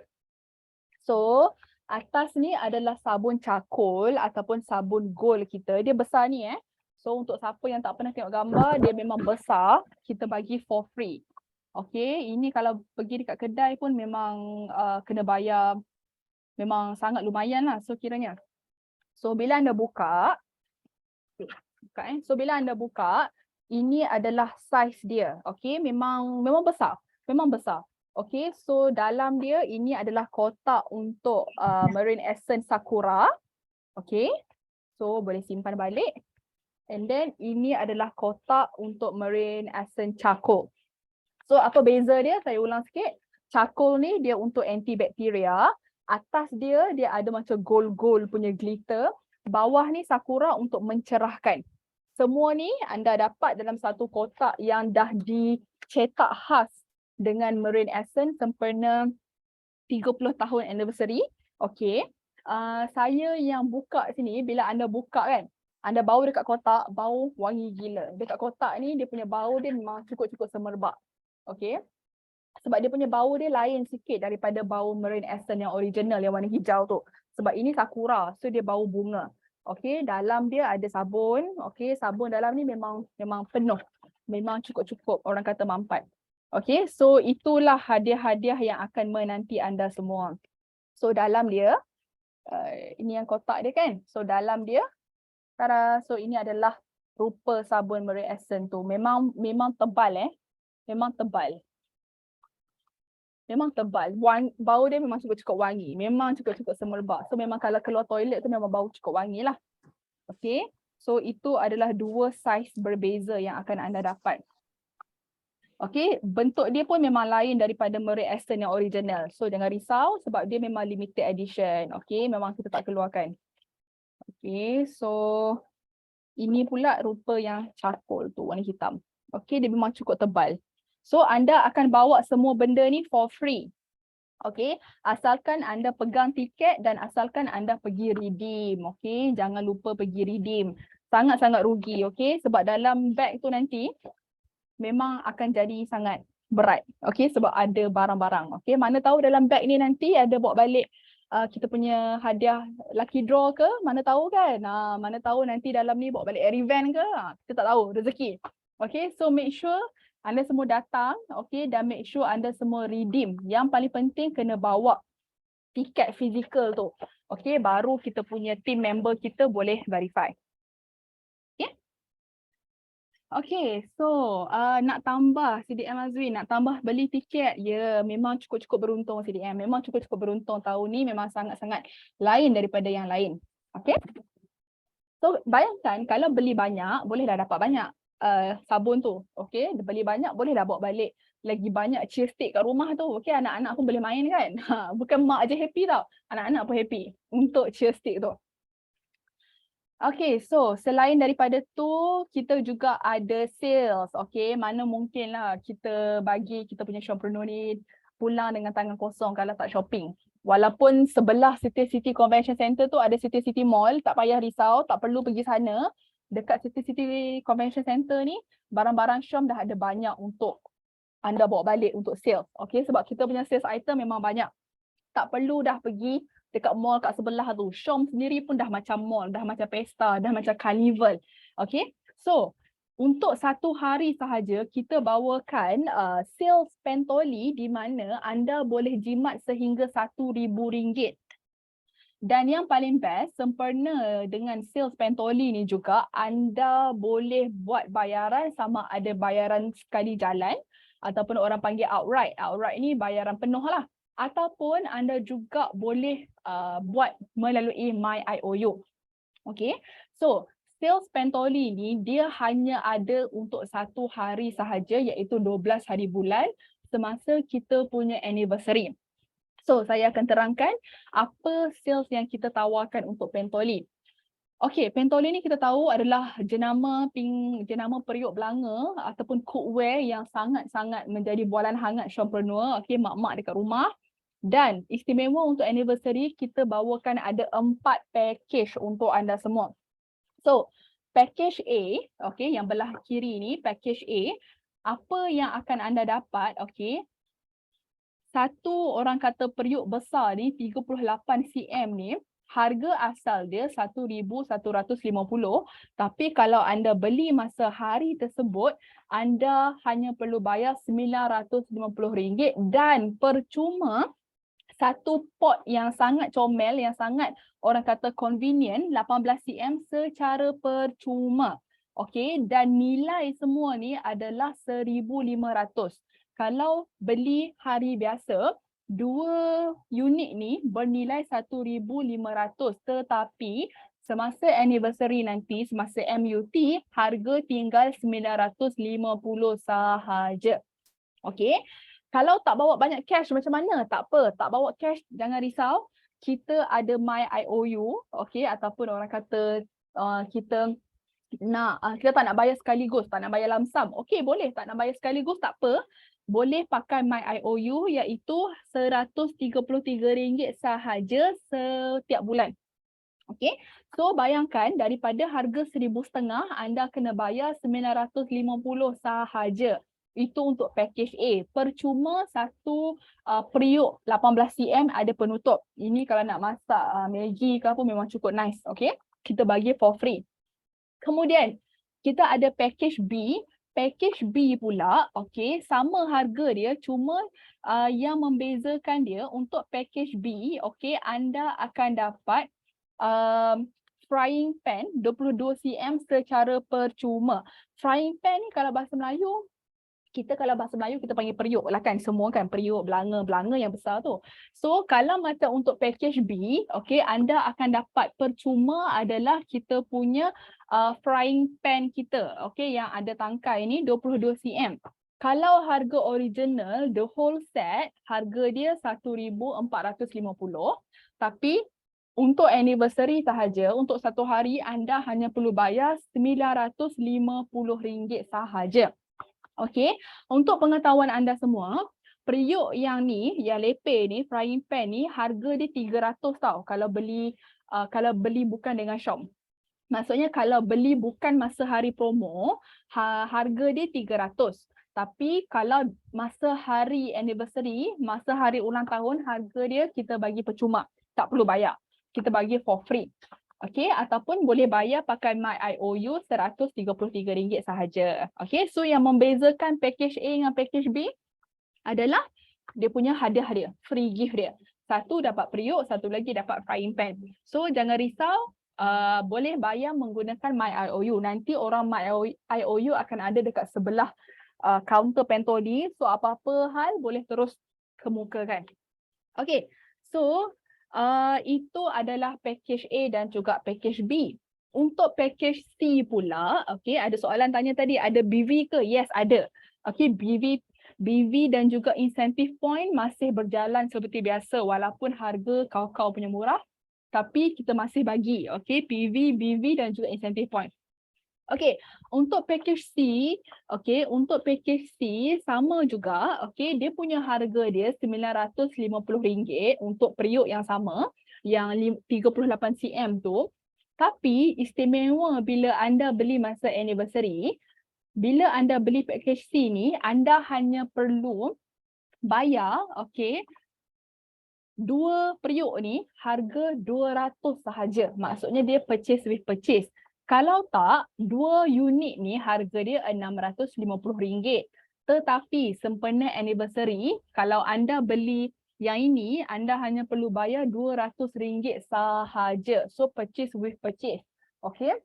So, atas ni adalah sabun charcoal ataupun sabun gold kita. Dia besar ni So, untuk siapa yang tak pernah tengok gambar, dia memang besar. Kita bagi for free. Okay, ini kalau pergi dekat kedai pun memang kena bayar. Memang sangat lumayan lah so kiranya. So, bila anda buka, So, bila anda buka, ini adalah saiz dia. Okay, memang besar. Memang besar. Okay, so dalam dia ini adalah kotak untuk Marine Essence Sakura. Okay, so boleh simpan balik. And then ini adalah kotak untuk Marine Essence Charcoal. So apa beza dia? Saya ulang sikit. Charcoal ni dia untuk antibakteria. Atas dia ada macam gold-gold punya glitter. Bawah ni Sakura untuk mencerahkan. Semua ni anda dapat dalam satu kotak yang dah dicetak khas dengan Marine Essence sempena 30 tahun anniversary. Okay. Saya yang buka sini, bila anda buka kan, anda bau dekat kotak, bau wangi gila. Dekat kotak ni, dia punya bau dia memang cukup-cukup semerbak. Okay. Sebab dia punya bau dia lain sikit daripada bau Marine Essence yang original, yang warna hijau tu. Sebab ini Sakura, so dia bau bunga. Okay, dalam dia ada sabun. Okay, sabun dalam ni memang penuh. Memang cukup-cukup, orang kata mampat. Okay, so itulah hadiah-hadiah yang akan menanti anda semua. So dalam dia, ini yang kotak dia kan. So dalam dia, so ini adalah rupa sabun Marine Essence tu. Memang tebal Memang tebal. Memang tebal. Bau dia memang cukup-cukup wangi. Memang cukup-cukup semerbak. So memang kalau keluar toilet tu memang bau cukup wangi lah. Okay. So itu adalah 2 saiz berbeza yang akan anda dapat. Okay, bentuk dia pun memang lain daripada Marine Essence yang original. So jangan risau sebab dia memang limited edition. Okay, memang kita tak keluarkan. Okay, so ini pula rupa yang charcoal tu, warna hitam. Okay, dia memang cukup tebal. So anda akan bawa semua benda ni for free. Okay, asalkan anda pegang tiket dan asalkan anda pergi redeem. Okay, jangan lupa pergi redeem. Sangat-sangat rugi, okay, sebab dalam beg tu nanti memang akan jadi sangat berat. Okay, sebab ada barang-barang. Okay, mana tahu dalam beg ni nanti ada bawa balik kita punya hadiah lucky draw ke? Mana tahu kan? Mana tahu nanti dalam ni bawa balik Airy-Van ke? Kita tak tahu, rezeki. Okay, so make sure anda semua datang, okay, dan make sure anda semua redeem. Yang paling penting kena bawa tiket fizikal tu. Okay, baru kita punya team member kita boleh verify. Okay, so nak tambah CDM Azwi, nak tambah beli tiket, ya memang cukup-cukup beruntung CDM. Memang cukup-cukup beruntung tahun ni, memang sangat-sangat lain daripada yang lain. Okay, so bayangkan kalau beli banyak, boleh dah dapat banyak sabun tu. Okay, beli banyak boleh dah bawa balik lagi banyak cheer stick kat rumah tu. Okay, anak-anak pun boleh main kan. Bukan mak aja happy tau, anak-anak pun happy untuk cheer stick tu. Okay, so selain daripada tu, kita juga ada sales. Okay, mana mungkin lah kita bagi kita punya shompreneur ni pulang dengan tangan kosong kalau tak shopping. Walaupun sebelah City City Convention Center tu ada City City Mall, tak payah risau, tak perlu pergi sana. Dekat City City Convention Center ni, barang-barang Syom dah ada banyak untuk anda bawa balik untuk sales. Okay, sebab kita punya sales item memang banyak. Tak perlu dah pergi dekat mall kat sebelah tu. Syom sendiri pun dah macam mall, dah macam pesta, dah macam carnival. Okay, so untuk satu hari sahaja kita bawakan sales pentoli di mana anda boleh jimat sehingga RM1,000. Dan yang paling best, sempena dengan sales pentoli ni juga, anda boleh buat bayaran sama ada bayaran sekali jalan ataupun orang panggil outright. Outright ni bayaran penuh lah. Ataupun anda juga boleh buat melalui MyIOU. Okay, so sales pentoli ni dia hanya ada untuk satu hari sahaja, iaitu 12 hari bulan semasa kita punya anniversary. So, saya akan terangkan apa sales yang kita tawarkan untuk pentolin. Okey, pentolin ni kita tahu adalah jenama periuk belanga ataupun cookware yang sangat-sangat menjadi bualan hangat shompreneur, okey, mak-mak dekat rumah. Dan istimewa untuk anniversary, kita bawakan ada 4 package untuk anda semua. So, package A, okey, yang belah kiri ni, package A, apa yang akan anda dapat, okey, satu orang kata periuk besar ni 38 cm ni, harga asal dia 1,150, tapi kalau anda beli masa hari tersebut, anda hanya perlu bayar RM950 dan percuma satu pot yang sangat comel, yang sangat orang kata convenient, 18 cm secara percuma. Okey, dan nilai semua ni adalah 1,500. Kalau beli hari biasa, 2 unit ni bernilai 1,500, tetapi semasa anniversary nanti, semasa MUT, harga tinggal 950 sahaja. Okey. Kalau tak bawa banyak cash macam mana? Tak apa, tak bawa cash jangan risau. Kita ada My IOU, okey, ataupun orang kata kita kita tak nak bayar sekaligus, tak nak bayar lump sum. Okey, boleh tak nak bayar sekaligus, tak apa. Boleh pakai My IOU iaitu RM133 sahaja setiap bulan. Okey. So bayangkan daripada harga RM1,500 anda kena bayar RM950 sahaja. Itu untuk package A. Percuma satu periuk 18 cm ada penutup. Ini kalau nak masak Maggi ke apa memang cukup nice. Okey. Kita bagi for free. Kemudian kita ada package B. Package B pula, okey, sama harga dia, cuma yang membezakan dia untuk package B, okey, anda akan dapat frying pan 22 cm secara percuma. Frying pan ni kalau bahasa Melayu, kalau bahasa Melayu kita panggil periuk lah kan, semua kan periuk, belanga yang besar tu. So kalau macam untuk package B, okey, anda akan dapat percuma adalah kita punya frying pan kita, okey, yang ada tangkai ni 22 cm. Kalau harga original, the whole set, harga dia 1,450, tapi untuk anniversary sahaja, untuk satu hari anda hanya perlu bayar RM950 sahaja. Okey, untuk pengetahuan anda semua, periuk yang ni, yang lepeh ni, frying pan ni, harga dia 300 tau kalau beli bukan dengan Shop. Maksudnya kalau beli bukan masa hari promo, harga dia 300. Tapi kalau masa hari anniversary, masa hari ulang tahun, harga dia kita bagi percuma. Tak perlu bayar. Kita bagi for free. Okey, ataupun boleh bayar pakai My IOU RM133 sahaja. Okey, so yang membezakan package A dengan package B adalah dia punya hadiah dia, free gift dia. Satu dapat periuk, satu lagi dapat frying pan. So jangan risau, boleh bayar menggunakan My IOU. Nanti orang My IOU akan ada dekat sebelah kaunter pentoli. So apa-apa hal boleh terus kemukakan. Okey, so itu adalah package A dan juga package B. Untuk package C pula, okey, ada soalan tanya tadi, ada BV ke? Yes, ada. Okey, BV dan juga incentive point masih berjalan seperti biasa walaupun harga kau punya murah, tapi kita masih bagi, okey, PV, BV dan juga incentive point. Okey, untuk package C, okey, untuk package C sama juga, okey, dia punya harga dia RM950 untuk periuk yang sama, yang 38 cm tu. Tapi istimewa bila anda beli masa anniversary, bila anda beli package C ni, anda hanya perlu bayar, okey, 2 periuk ni harga 200 sahaja. Maksudnya dia purchase with purchase. Kalau tak, 2 unit ni harga dia RM650. Tetapi sempena anniversary, kalau anda beli yang ini, anda hanya perlu bayar RM200 sahaja. So purchase with purchase. Okay?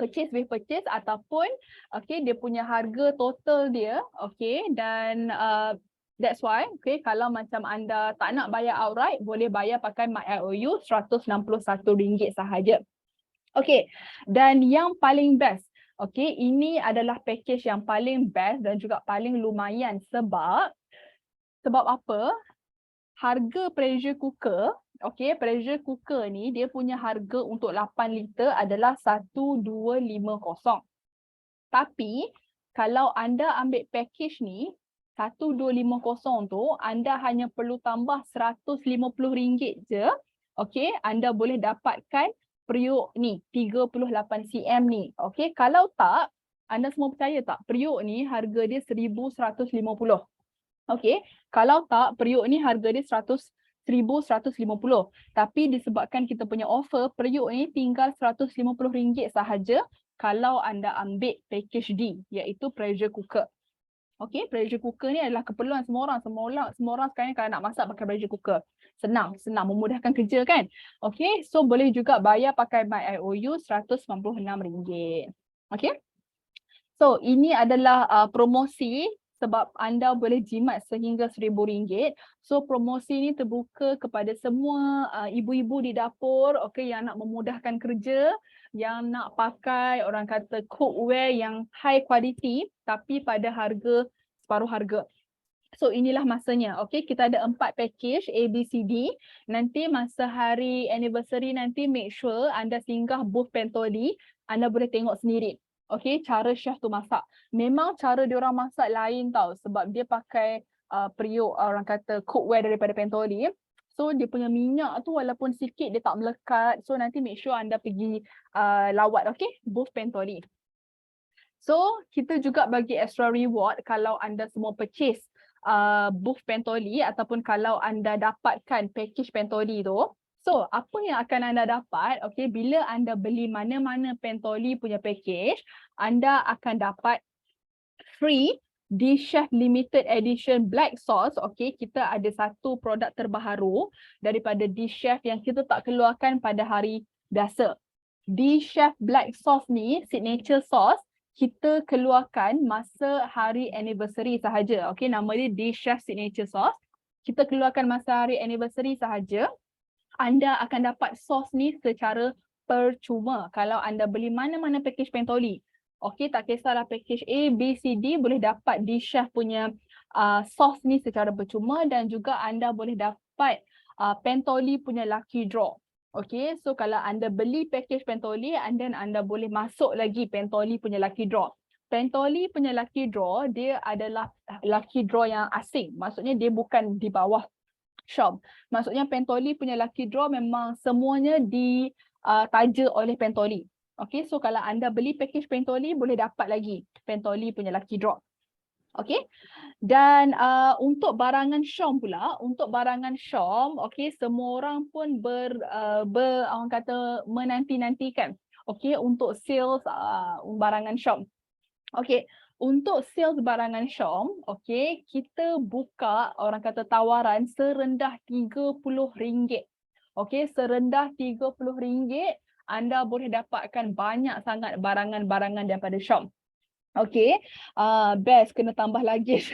Purchase with purchase ataupun okay, dia punya harga total dia. Okay? Dan that's why, okay, kalau macam anda tak nak bayar outright, boleh bayar pakai My IOU RM161 sahaja. Okay, dan yang paling best, okay, ini adalah package yang paling best dan juga paling lumayan sebab apa? harga pressure cooker, okay, pressure cooker ni dia punya harga untuk 8 liter adalah 1250. Tapi kalau anda ambil package ni 1250 tu, anda hanya perlu tambah RM150 je. Okay, anda boleh dapatkan periuk ni 38 cm ni. Okay, kalau tak, anda semua percaya tak periuk ni harga dia 1150. Okay, kalau tak periuk ni harga dia 1150. Tapi disebabkan kita punya offer, periuk ni tinggal RM150 sahaja kalau anda ambil package D, iaitu pressure cooker. Okay, pressure cooker ni adalah keperluan semua orang. Semua orang sekarang kalau nak masak pakai pressure cooker. Senang, memudahkan kerja kan. Okay, so boleh juga bayar pakai My IOU RM196. Okay. So ini adalah promosi sebab anda boleh jimat sehingga RM1,000. So promosi ni terbuka kepada semua ibu-ibu di dapur, okay, yang nak memudahkan kerja, yang nak pakai orang kata cookware yang high quality tapi pada harga separuh harga. So inilah masanya. Okay, kita ada 4 package A, B, C, D. Nanti masa hari anniversary nanti make sure anda singgah booth Pentoli, anda boleh tengok sendiri. Okay, cara chef tu masak. Memang cara diorang masak lain tau sebab dia pakai periuk orang kata cookware daripada Pentoli. So dia punya minyak tu walaupun sikit dia tak melekat. So nanti make sure anda pergi lawat, okay, booth Pentoli. So kita juga bagi extra reward kalau anda semua purchase booth Pentoli ataupun kalau anda dapatkan package Pentoli tu. So apa yang akan anda dapat, okay, bila anda beli mana-mana Pentoli punya package, anda akan dapat free D-Chef Limited Edition Black Sauce. Okay, kita ada satu produk terbaharu daripada D-Chef yang kita tak keluarkan pada hari biasa. D-Chef Black Sauce ni, signature sauce, kita keluarkan masa hari anniversary sahaja. Okay, nama dia D-Chef Signature Sauce. Kita keluarkan masa hari anniversary sahaja. Anda akan dapat sos ni secara percuma kalau anda beli mana-mana package Pentoli. Okay, tak kisahlah package A, B, C, D, boleh dapat D-Chef punya sos ni secara percuma dan juga anda boleh dapat Pentoli punya lucky draw. Okay, so kalau anda beli package Pentoli, anda boleh masuk lagi Pentoli punya lucky draw. Pentoli punya lucky draw, dia adalah lucky draw yang asing. Maksudnya dia bukan di bawah shop. Maksudnya Pentoli punya lucky draw memang semuanya ditaja oleh Pentoli. Okay, so kalau anda beli package Pentoli, boleh dapat lagi Pentoli punya lucky draw. Okay, dan untuk barangan Syom pula, untuk barangan Syom, okay, semua orang pun orang kata menanti-nantikan, okay, untuk sales barangan Syom. Okay, untuk sales barangan Syom, okay, kita buka orang kata tawaran serendah RM30. Okay, serendah RM30, anda boleh dapatkan banyak sangat barangan-barangan daripada Syom. Okay, best kena tambah lagi.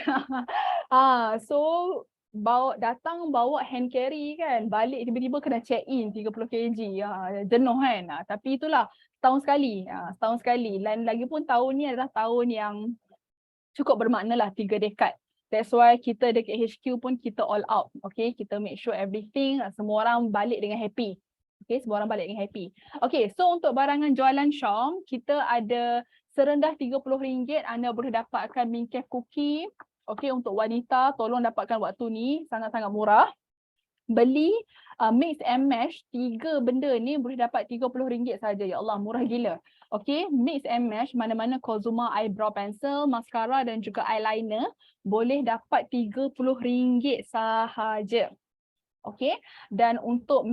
So datang bawa hand carry kan, balik tiba-tiba kena check in 30 kg, jenuh kan. Tapi itulah setahun sekali. Dan lagi pun tahun ni adalah tahun yang cukup bermakna lah, 3 dekad. That's why kita dekat HQ pun kita all out. Okay, kita make sure everything, semua orang balik dengan happy. Okay, semua orang balik dengan happy. Okay, so untuk barangan jualan Syom, kita ada serendah RM30, anda boleh dapatkan Mincave cookie. Okay, untuk wanita, tolong dapatkan waktu ni, sangat-sangat murah. Beli mix and match, 3 benda ni boleh dapat RM30 saja. Ya Allah, murah gila. Okay, mix and match, mana-mana Kozuma eyebrow pencil, mascara dan juga eyeliner, boleh dapat RM30 sahaja. Okay, dan untuk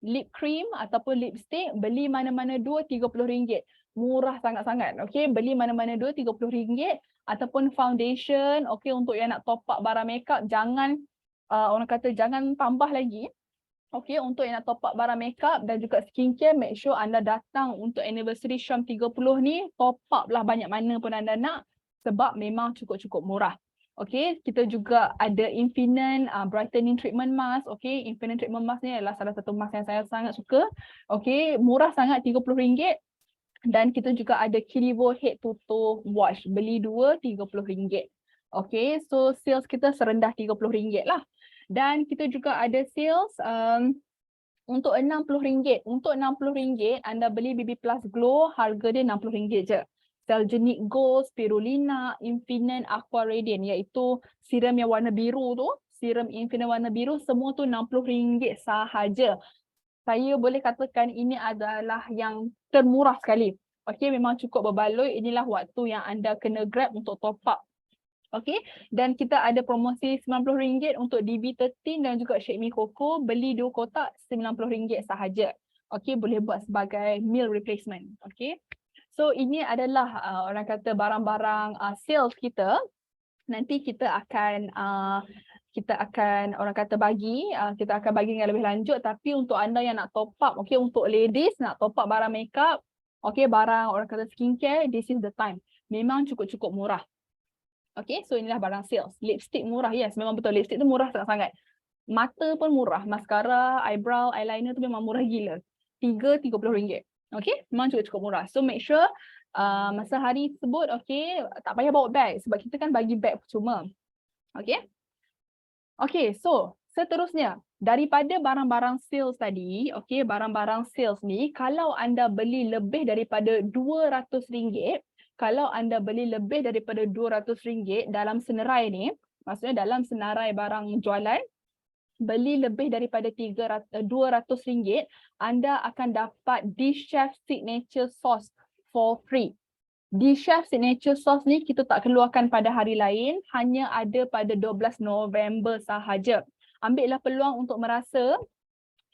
lip cream ataupun lipstick, beli mana-mana 2 RM30. Murah sangat-sangat. Okay, beli mana-mana 2 RM30. Ataupun foundation, okay, untuk yang nak top up barang makeup, jangan orang kata jangan tambah lagi. Okay, untuk yang nak top up barang makeup dan juga skincare, make sure anda datang untuk anniversary Syom 30 ni, top up lah banyak mana pun anda nak sebab memang cukup-cukup murah. Okay, kita juga ada Infinite brightening treatment mask. Okay, Infinite treatment mask ni adalah salah satu mask yang saya sangat suka. Okay, murah sangat RM30. Dan kita juga ada Kirivo head to toe wash. Beli 2 RM30. Okay, so sales kita serendah RM30 lah. Dan kita juga ada sales untuk RM60. Untuk RM60 anda beli BB Plus Glow, harga dia RM60 je. Celgenic Gold, Spirulina, Infinite, Aqua Radiant, iaitu serum yang warna biru tu, serum Infinite warna biru, semua tu RM60 sahaja. Saya boleh katakan ini adalah yang termurah sekali. Okey, memang cukup berbaloi. Inilah waktu yang anda kena grab untuk top up. Okey, dan kita ada promosi RM90 untuk DB13 dan juga Shake Me Coco. Beli 2 kotak RM90 sahaja. Okey, boleh buat sebagai meal replacement. Okey. So ini adalah orang kata barang-barang sales kita. Nanti kita akan orang kata bagi kita akan bagi dengan lebih lanjut, tapi untuk anda yang nak top up, okey, untuk ladies nak top up barang makeup, okey, barang orang kata skincare, this is the time. Memang cukup-cukup murah. Okay, so inilah barang sales. Lipstick murah, yes, memang betul. Lipstick tu murah sangat-sangat. Mata pun murah. Mascara, eyebrow, eyeliner tu memang murah gila. RM30. Okay, memang cukup-cukup murah. So make sure masa hari tersebut, okay, tak payah bawa bag. Sebab kita kan bagi bag percuma. Okay. Okay, so seterusnya. Daripada barang-barang sales tadi, okay, barang-barang sales ni, kalau anda beli lebih daripada RM200, kalau anda beli lebih daripada RM200 dalam senarai ni, maksudnya dalam senarai barang jualan, beli lebih daripada RM200, anda akan dapat Dchef Signature Sauce for free. Dchef Signature Sauce ni kita tak keluarkan pada hari lain, hanya ada pada 12 November sahaja. Ambillah peluang untuk merasa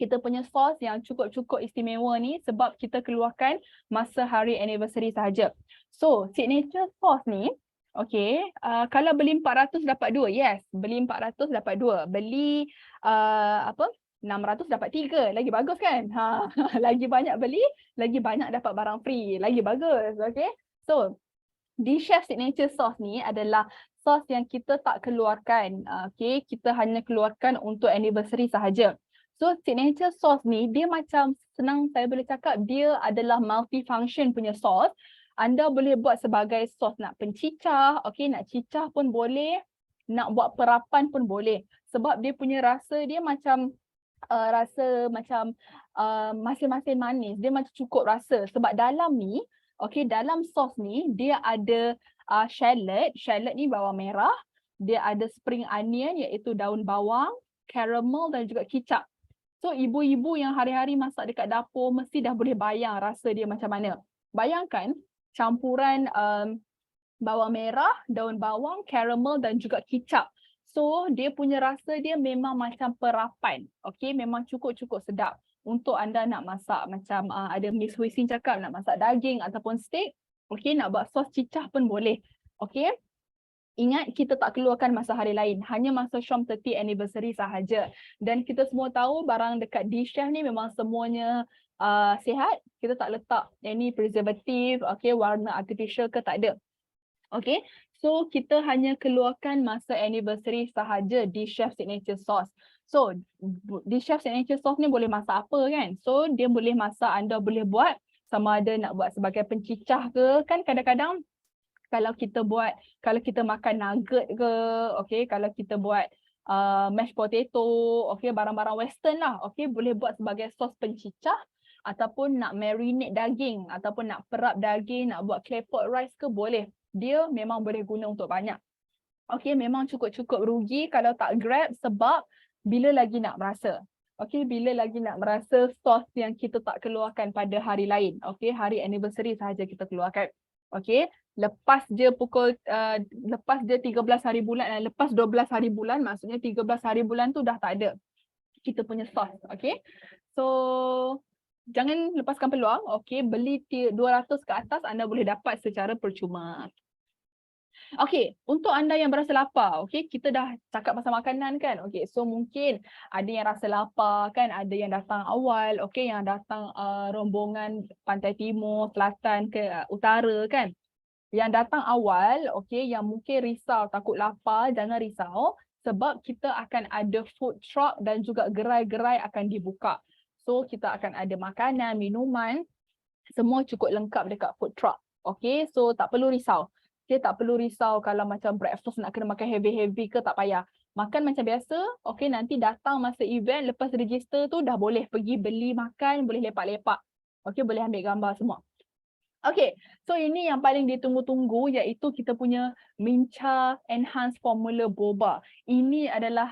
kita punya sauce yang cukup-cukup istimewa ni sebab kita keluarkan masa hari anniversary sahaja. So, signature sauce ni, okay, kalau beli 400 dapat 2, yes. Beli 400 dapat 2. Beli 600 dapat 3. Lagi bagus kan? Lagi banyak beli, lagi banyak dapat barang free. Lagi bagus, okay. So, Dchef Signature Sauce ni adalah sauce yang kita tak keluarkan. Okay, kita hanya keluarkan untuk anniversary sahaja. So signature sauce ni dia macam senang saya boleh cakap dia adalah multifunction punya sauce. Anda boleh buat sebagai sauce nak pencicah, okey, nak cicah pun boleh, nak buat perapan pun boleh. Sebab dia punya rasa dia macam rasa macam masin-masin manis. Dia macam cukup rasa sebab dalam ni, okey, dalam sauce ni dia ada shallot. Shallot ni bawang merah, dia ada spring onion iaitu daun bawang, caramel dan juga kicap. So ibu-ibu yang hari-hari masak dekat dapur mesti dah boleh bayang rasa dia macam mana. Bayangkan campuran bawang merah, daun bawang, caramel dan juga kicap. So dia punya rasa dia memang macam perapan. Okay, memang cukup-cukup sedap. Untuk anda nak masak macam ada Miss Hui Sin cakap nak masak daging ataupun steak. Okay, nak buat sos cicah pun boleh. Okay. Ingat kita tak keluarkan masa hari lain, hanya masa Syom 30 anniversary sahaja. Dan kita semua tahu barang dekat Dchef ni memang semuanya sihat. Kita tak letak any preservative, okay, warna artificial ke tak ada. Okay, so kita hanya keluarkan masa anniversary sahaja Dchef Signature Sauce. So Dchef Signature Sauce ni boleh masak apa kan? So dia boleh masak, anda boleh buat sama ada nak buat sebagai pencicah ke, kan kadang-kadang kalau kita makan nugget ke, okay, kalau kita buat mashed potato, okay, barang-barang western lah, okay, boleh buat sebagai sos pencicah ataupun nak marinate daging ataupun nak perap daging, nak buat claypot rice ke boleh. Dia memang boleh guna untuk banyak. Okay, memang cukup-cukup rugi kalau tak grab sebab bila lagi nak merasa. Okay, bila lagi nak merasa sos yang kita tak keluarkan pada hari lain. Okay, hari anniversary sahaja kita keluarkan. Okay, lepas dia 13 hari bulan, lepas 12 hari bulan, maksudnya 13 hari bulan tu dah tak ada kita punya sos. Okay, so jangan lepaskan peluang. Okay, beli 200 ke atas anda boleh dapat secara percuma. Okay, untuk anda yang berasa lapar, okay, kita dah cakap pasal makanan kan. Okay, so mungkin ada yang rasa lapar kan, ada yang datang awal, okay, yang datang rombongan pantai timur, selatan ke utara kan. Yang datang awal, okay, yang mungkin risau, takut lapar, jangan risau. Sebab kita akan ada food truck dan juga gerai-gerai akan dibuka. So kita akan ada makanan, minuman, semua cukup lengkap dekat food truck. Okay, so tak perlu risau. Okay, tak perlu risau kalau macam breakfast nak kena makan heavy-heavy ke, tak payah. Makan macam biasa, okay, nanti datang masa event, lepas register tu dah boleh pergi beli makan, boleh lepak-lepak. Okay, boleh ambil gambar semua. Okay, so ini yang paling ditunggu-tunggu iaitu kita punya Minca Enhanced Formula Boba. Ini adalah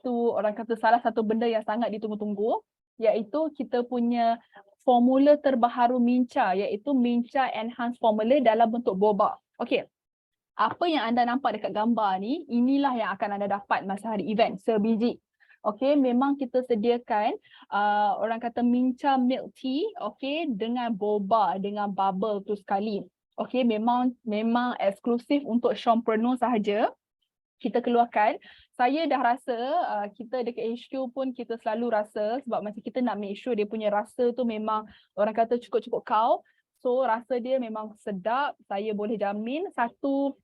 orang kata salah satu benda yang sangat ditunggu-tunggu, iaitu kita punya formula terbaharu Minca, iaitu Minca Enhanced Formula dalam bentuk boba. Okay, apa yang anda nampak dekat gambar ni, inilah yang akan anda dapat masa hari event, sebiji. Okay, memang kita sediakan orang kata Minca Milk Tea, okay, dengan boba, dengan bubble tu sekali. Okay, memang eksklusif untuk Showpreneur sahaja kita keluarkan. Saya dah rasa, kita dekat HQ pun kita selalu rasa, sebab macam kita nak make sure dia punya rasa tu memang orang kata cukup-cukup kau. So rasa dia memang sedap, saya boleh jamin satu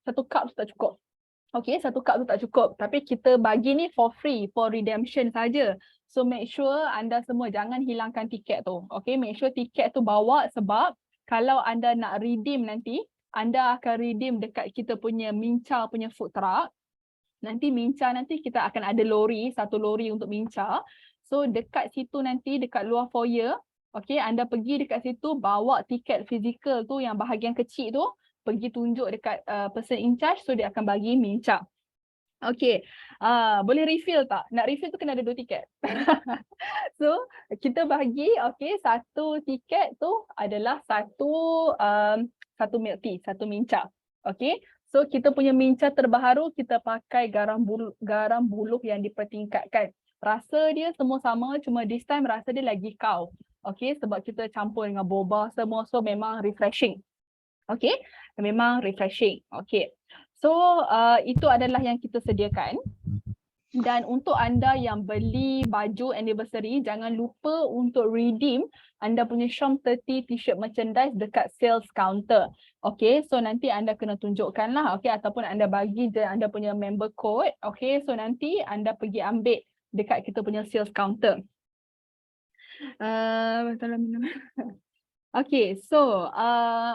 cup tu tak cukup. Okay, satu cup tu tak cukup. Tapi kita bagi ni for free, for redemption saja. So make sure anda semua jangan hilangkan tiket tu. Okay, make sure tiket tu bawa, sebab kalau anda nak redeem nanti, anda akan redeem dekat kita punya Minca punya food truck. Nanti Minca nanti kita akan ada lori, satu lori untuk Minca. So dekat situ nanti, dekat luar foyer, okay, anda pergi dekat situ, bawa tiket fizikal tu yang bahagian kecil tu, pergi tunjuk dekat person in charge, so dia akan bagi Minca. Okay, boleh refill tak? Nak refill tu kena ada 2 tiket. So kita bagi, okay, satu tiket tu adalah satu milk tea, satu Minca. Okay, so kita punya Minca terbaharu, kita pakai garam buluh yang dipertingkatkan. Rasa dia semua sama, cuma this time rasa dia lagi kau. Okay, sebab kita campur dengan boba semua, so memang refreshing. Okay, memang refreshing. Okay, so itu adalah yang kita sediakan. Dan untuk anda yang beli baju anniversary, jangan lupa untuk redeem anda punya Shom 30 t-shirt merchandise dekat sales counter. Okay, so nanti anda kena tunjukkan lah, okay, ataupun anda bagi je anda punya member code. Okay, so nanti anda pergi ambil dekat kita punya sales counter. Okay, so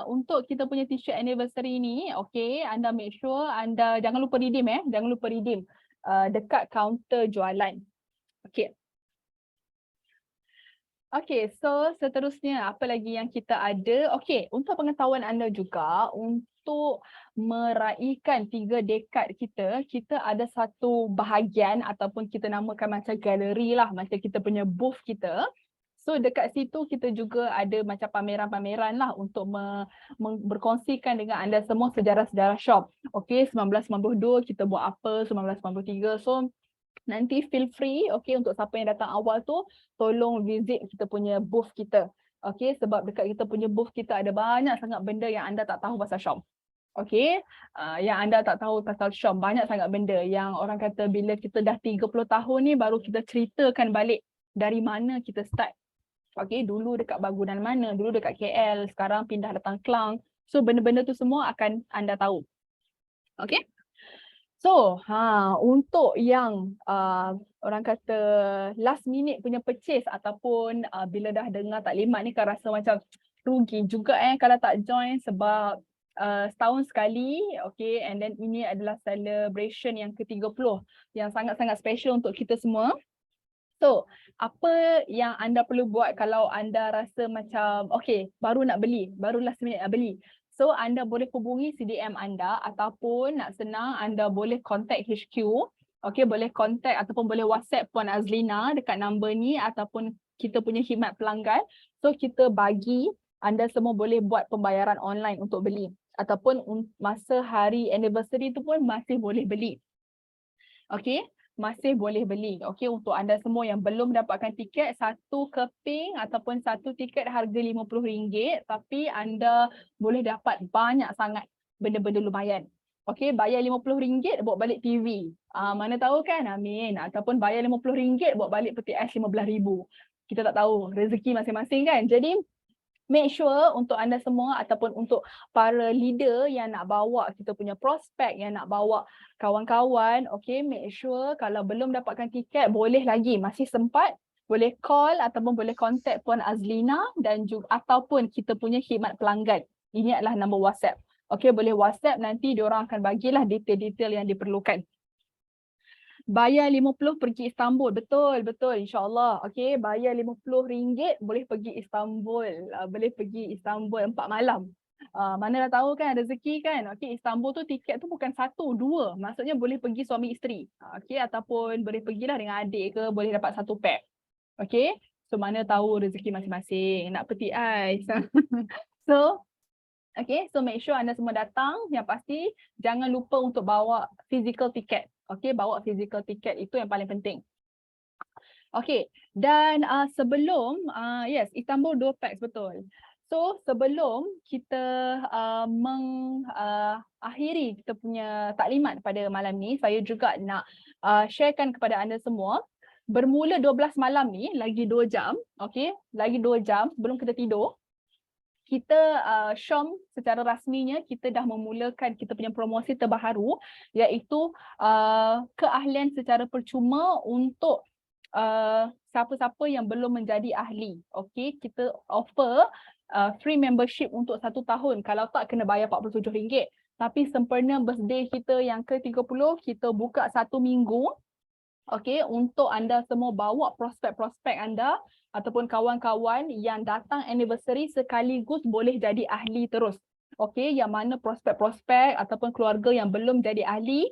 untuk kita punya t-shirt anniversary ni, okay, anda make sure anda jangan lupa redeem jangan lupa redeem dekat kaunter jualan. Okay. Okay, so seterusnya apa lagi yang kita ada? Okay, untuk pengetahuan anda juga, untuk meraihkan 3 dekad kita, kita ada satu bahagian ataupun kita namakan macam galeri lah, macam kita punya booth kita. So dekat situ kita juga ada macam pameran-pameran lah untuk berkongsikan dengan anda semua sejarah-sejarah shop. Okay, 1992 kita buat apa, 1993. So nanti feel free, okay, untuk siapa yang datang awal tu, tolong visit kita punya booth kita. Okay, sebab dekat kita punya booth kita ada banyak sangat benda yang anda tak tahu pasal shop. Okay, yang anda tak tahu pasal shop, banyak sangat benda yang orang kata bila kita dah 30 tahun ni baru kita ceritakan balik dari mana kita start. Okay, dulu dekat bangunan mana, dulu dekat KL, sekarang pindah datang Klang. So benda-benda tu semua akan anda tahu. Okay. So untuk yang orang kata last minute punya purchase ataupun bila dah dengar taklimat ni kan rasa macam rugi juga kalau tak join, sebab setahun sekali, okay, and then ini adalah celebration yang ke-30 yang sangat-sangat special untuk kita semua. So, apa yang anda perlu buat kalau anda rasa macam, okay, baru nak beli, baru last minute nak beli. So, anda boleh hubungi CDM anda ataupun nak senang, anda boleh contact HQ. Okay, boleh contact ataupun boleh WhatsApp Puan Azlina dekat number ni ataupun kita punya khidmat pelanggan. So, kita bagi anda semua boleh buat pembayaran online untuk beli. Ataupun masa hari anniversary tu pun masih boleh beli. Okay. Masih boleh beli. Okay, untuk anda semua yang belum dapatkan tiket, satu keping ataupun satu tiket harga RM50, tapi anda boleh dapat banyak sangat benda-benda lumayan. Okay, bayar RM50 bawa balik TV. Mana tahu kan, amin. Ataupun bayar RM50 bawa balik peti ais RM15,000. Kita tak tahu, rezeki masing-masing kan. Jadi, make sure untuk anda semua ataupun untuk para leader yang nak bawa kita punya prospek, yang nak bawa kawan-kawan, okay, make sure kalau belum dapatkan tiket, boleh lagi, masih sempat, boleh call ataupun boleh contact Puan Azlina dan juga ataupun kita punya khidmat pelanggan. Ini adalah nombor WhatsApp. Okay, boleh WhatsApp, nanti diorang akan bagilah detail-detail yang diperlukan. bayar 50 pergi Istanbul. Betul, betul, insyaAllah. Okay, bayar RM50 boleh pergi Istanbul. Boleh pergi Istanbul 4 malam. Mana dah tahu kan rezeki kan. Okay, Istanbul tu tiket tu bukan satu, dua. Maksudnya boleh pergi suami isteri. Okay, ataupun boleh pergilah dengan adik ke, boleh dapat satu pack. Okay, so mana tahu rezeki masing-masing. Nak peti ais. So, okay, so make sure anda semua datang. Yang pasti jangan lupa untuk bawa physical ticket. Okay, bawa physical ticket itu yang paling penting. Okay, dan sebelum, yes, Istanbul 2 packs betul. So sebelum kita mengakhiri kita punya taklimat pada malam ni, saya juga nak sharekan kepada anda semua. Bermula 12 malam ni, lagi 2 jam, okay, lagi 2 jam sebelum kita tidur, kita Syom secara rasminya kita dah memulakan kita punya promosi terbaru, iaitu keahlian secara percuma untuk siapa-siapa yang belum menjadi ahli. Okay, kita offer free membership untuk 1 tahun. Kalau tak kena bayar RM47. Tapi sempena birthday kita yang ke-30, kita buka 1 minggu. Okay, untuk anda semua bawa prospek-prospek anda ataupun kawan-kawan yang datang anniversary sekaligus boleh jadi ahli terus. Okay, yang mana prospek-prospek ataupun keluarga yang belum jadi ahli,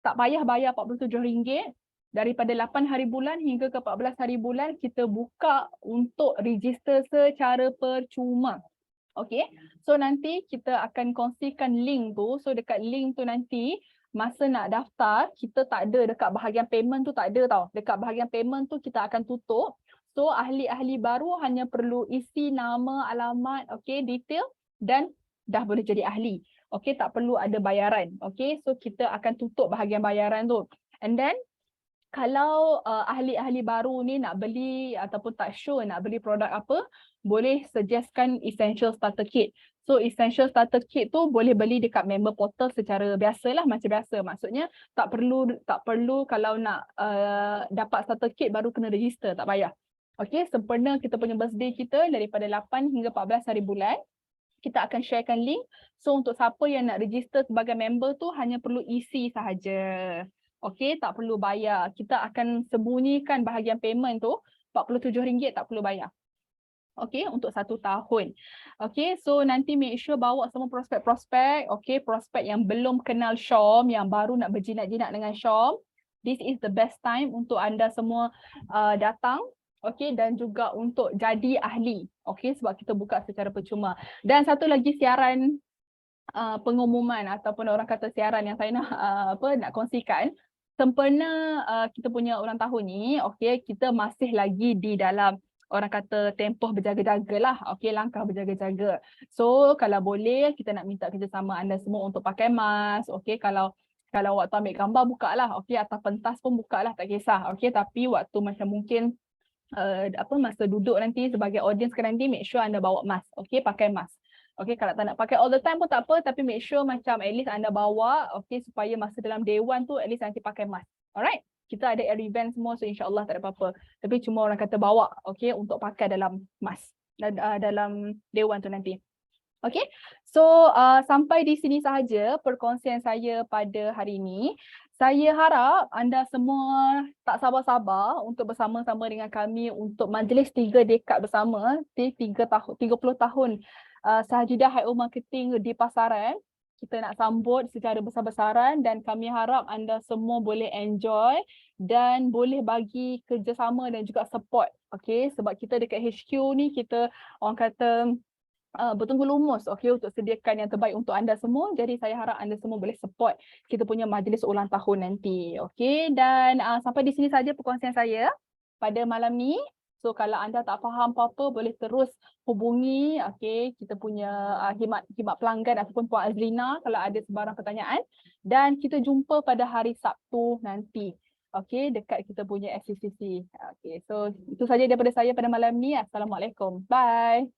tak payah bayar RM47. Daripada 8 hari bulan hingga ke 14 hari bulan, kita buka untuk register secara percuma. Okay, so nanti kita akan kongsikan link tu. So dekat link tu nanti, masa nak daftar, kita tak ada dekat bahagian payment tu, tak ada tau. Dekat bahagian payment tu kita akan tutup. So ahli-ahli baru hanya perlu isi nama, alamat, okay, detail dan dah boleh jadi ahli. Okay, tak perlu ada bayaran. Okay, so kita akan tutup bahagian bayaran tu. And then, kalau ahli-ahli baru ni nak beli ataupun tak sure nak beli produk apa, boleh suggestkan Essential Starter Kit. So Essential Starter Kit tu boleh beli dekat member portal secara biasalah, macam biasa. Maksudnya tak perlu kalau nak dapat starter kit baru kena register, tak payah. Okay, sempena kita punya birthday kita daripada 8 hingga 14 hari bulan, kita akan sharekan link. So untuk siapa yang nak register sebagai member tu hanya perlu isi sahaja. Okay, tak perlu bayar. Kita akan sembunyikan bahagian payment tu, RM47 tak perlu bayar. Okay, untuk 1 tahun. Okay, so nanti make sure bawa semua prospek-prospek. Okay, prospek yang belum kenal Syom, yang baru nak berjinak-jinak dengan Syom. This is the best time untuk anda semua datang. Okay, dan juga untuk jadi ahli. Okay, sebab kita buka secara percuma. Dan satu lagi siaran pengumuman ataupun orang kata siaran yang saya nak kongsikan. Sempena kita punya ulang tahun ni, okay, kita masih lagi di dalam orang kata tempoh berjaga-jaga lah. Okay, langkah berjaga-jaga. So kalau boleh kita nak minta kerjasama anda semua untuk pakai mask. Okay, kalau waktu ambil gambar buka lah. Okay, atas pentas pun buka lah, tak kisah. Okay, tapi waktu macam mungkin masa duduk nanti sebagai audience ke nanti, make sure anda bawa mask. Okay, pakai mask. Okay, kalau tak nak pakai all the time pun tak apa, tapi make sure macam at least anda bawa, okay, supaya masa dalam day one tu at least nanti pakai mask. Alright, kita ada air event semua, so insyaAllah tak ada apa-apa. Tapi cuma orang kata bawa, okay, untuk pakai dalam mask, dalam day one tu nanti. Okay, so sampai di sini sahaja perkongsian saya pada hari ini. Saya harap anda semua tak sabar-sabar untuk bersama-sama dengan kami untuk majlis 3 dekad bersama, 30 tahun Sahajidah Hi-O Marketing di pasaran. Kita nak sambut secara besar-besaran dan kami harap anda semua boleh enjoy dan boleh bagi kerjasama dan juga support. Okay, sebab kita dekat HQ ni kita orang kata bertunggu lumus, okay, untuk sediakan yang terbaik untuk anda semua. Jadi saya harap anda semua boleh support kita punya majlis ulang tahun nanti. Okay, dan sampai di sini saja perkongsian saya pada malam ni. So kalau anda tak faham apa-apa boleh terus hubungi, okay, kita punya khidmat pelanggan ataupun Puan Azlina kalau ada sebarang pertanyaan. Dan kita jumpa pada hari Sabtu nanti. Okay, dekat kita punya FCCC. Okay, so itu saja daripada saya pada malam ni. Assalamualaikum. Bye.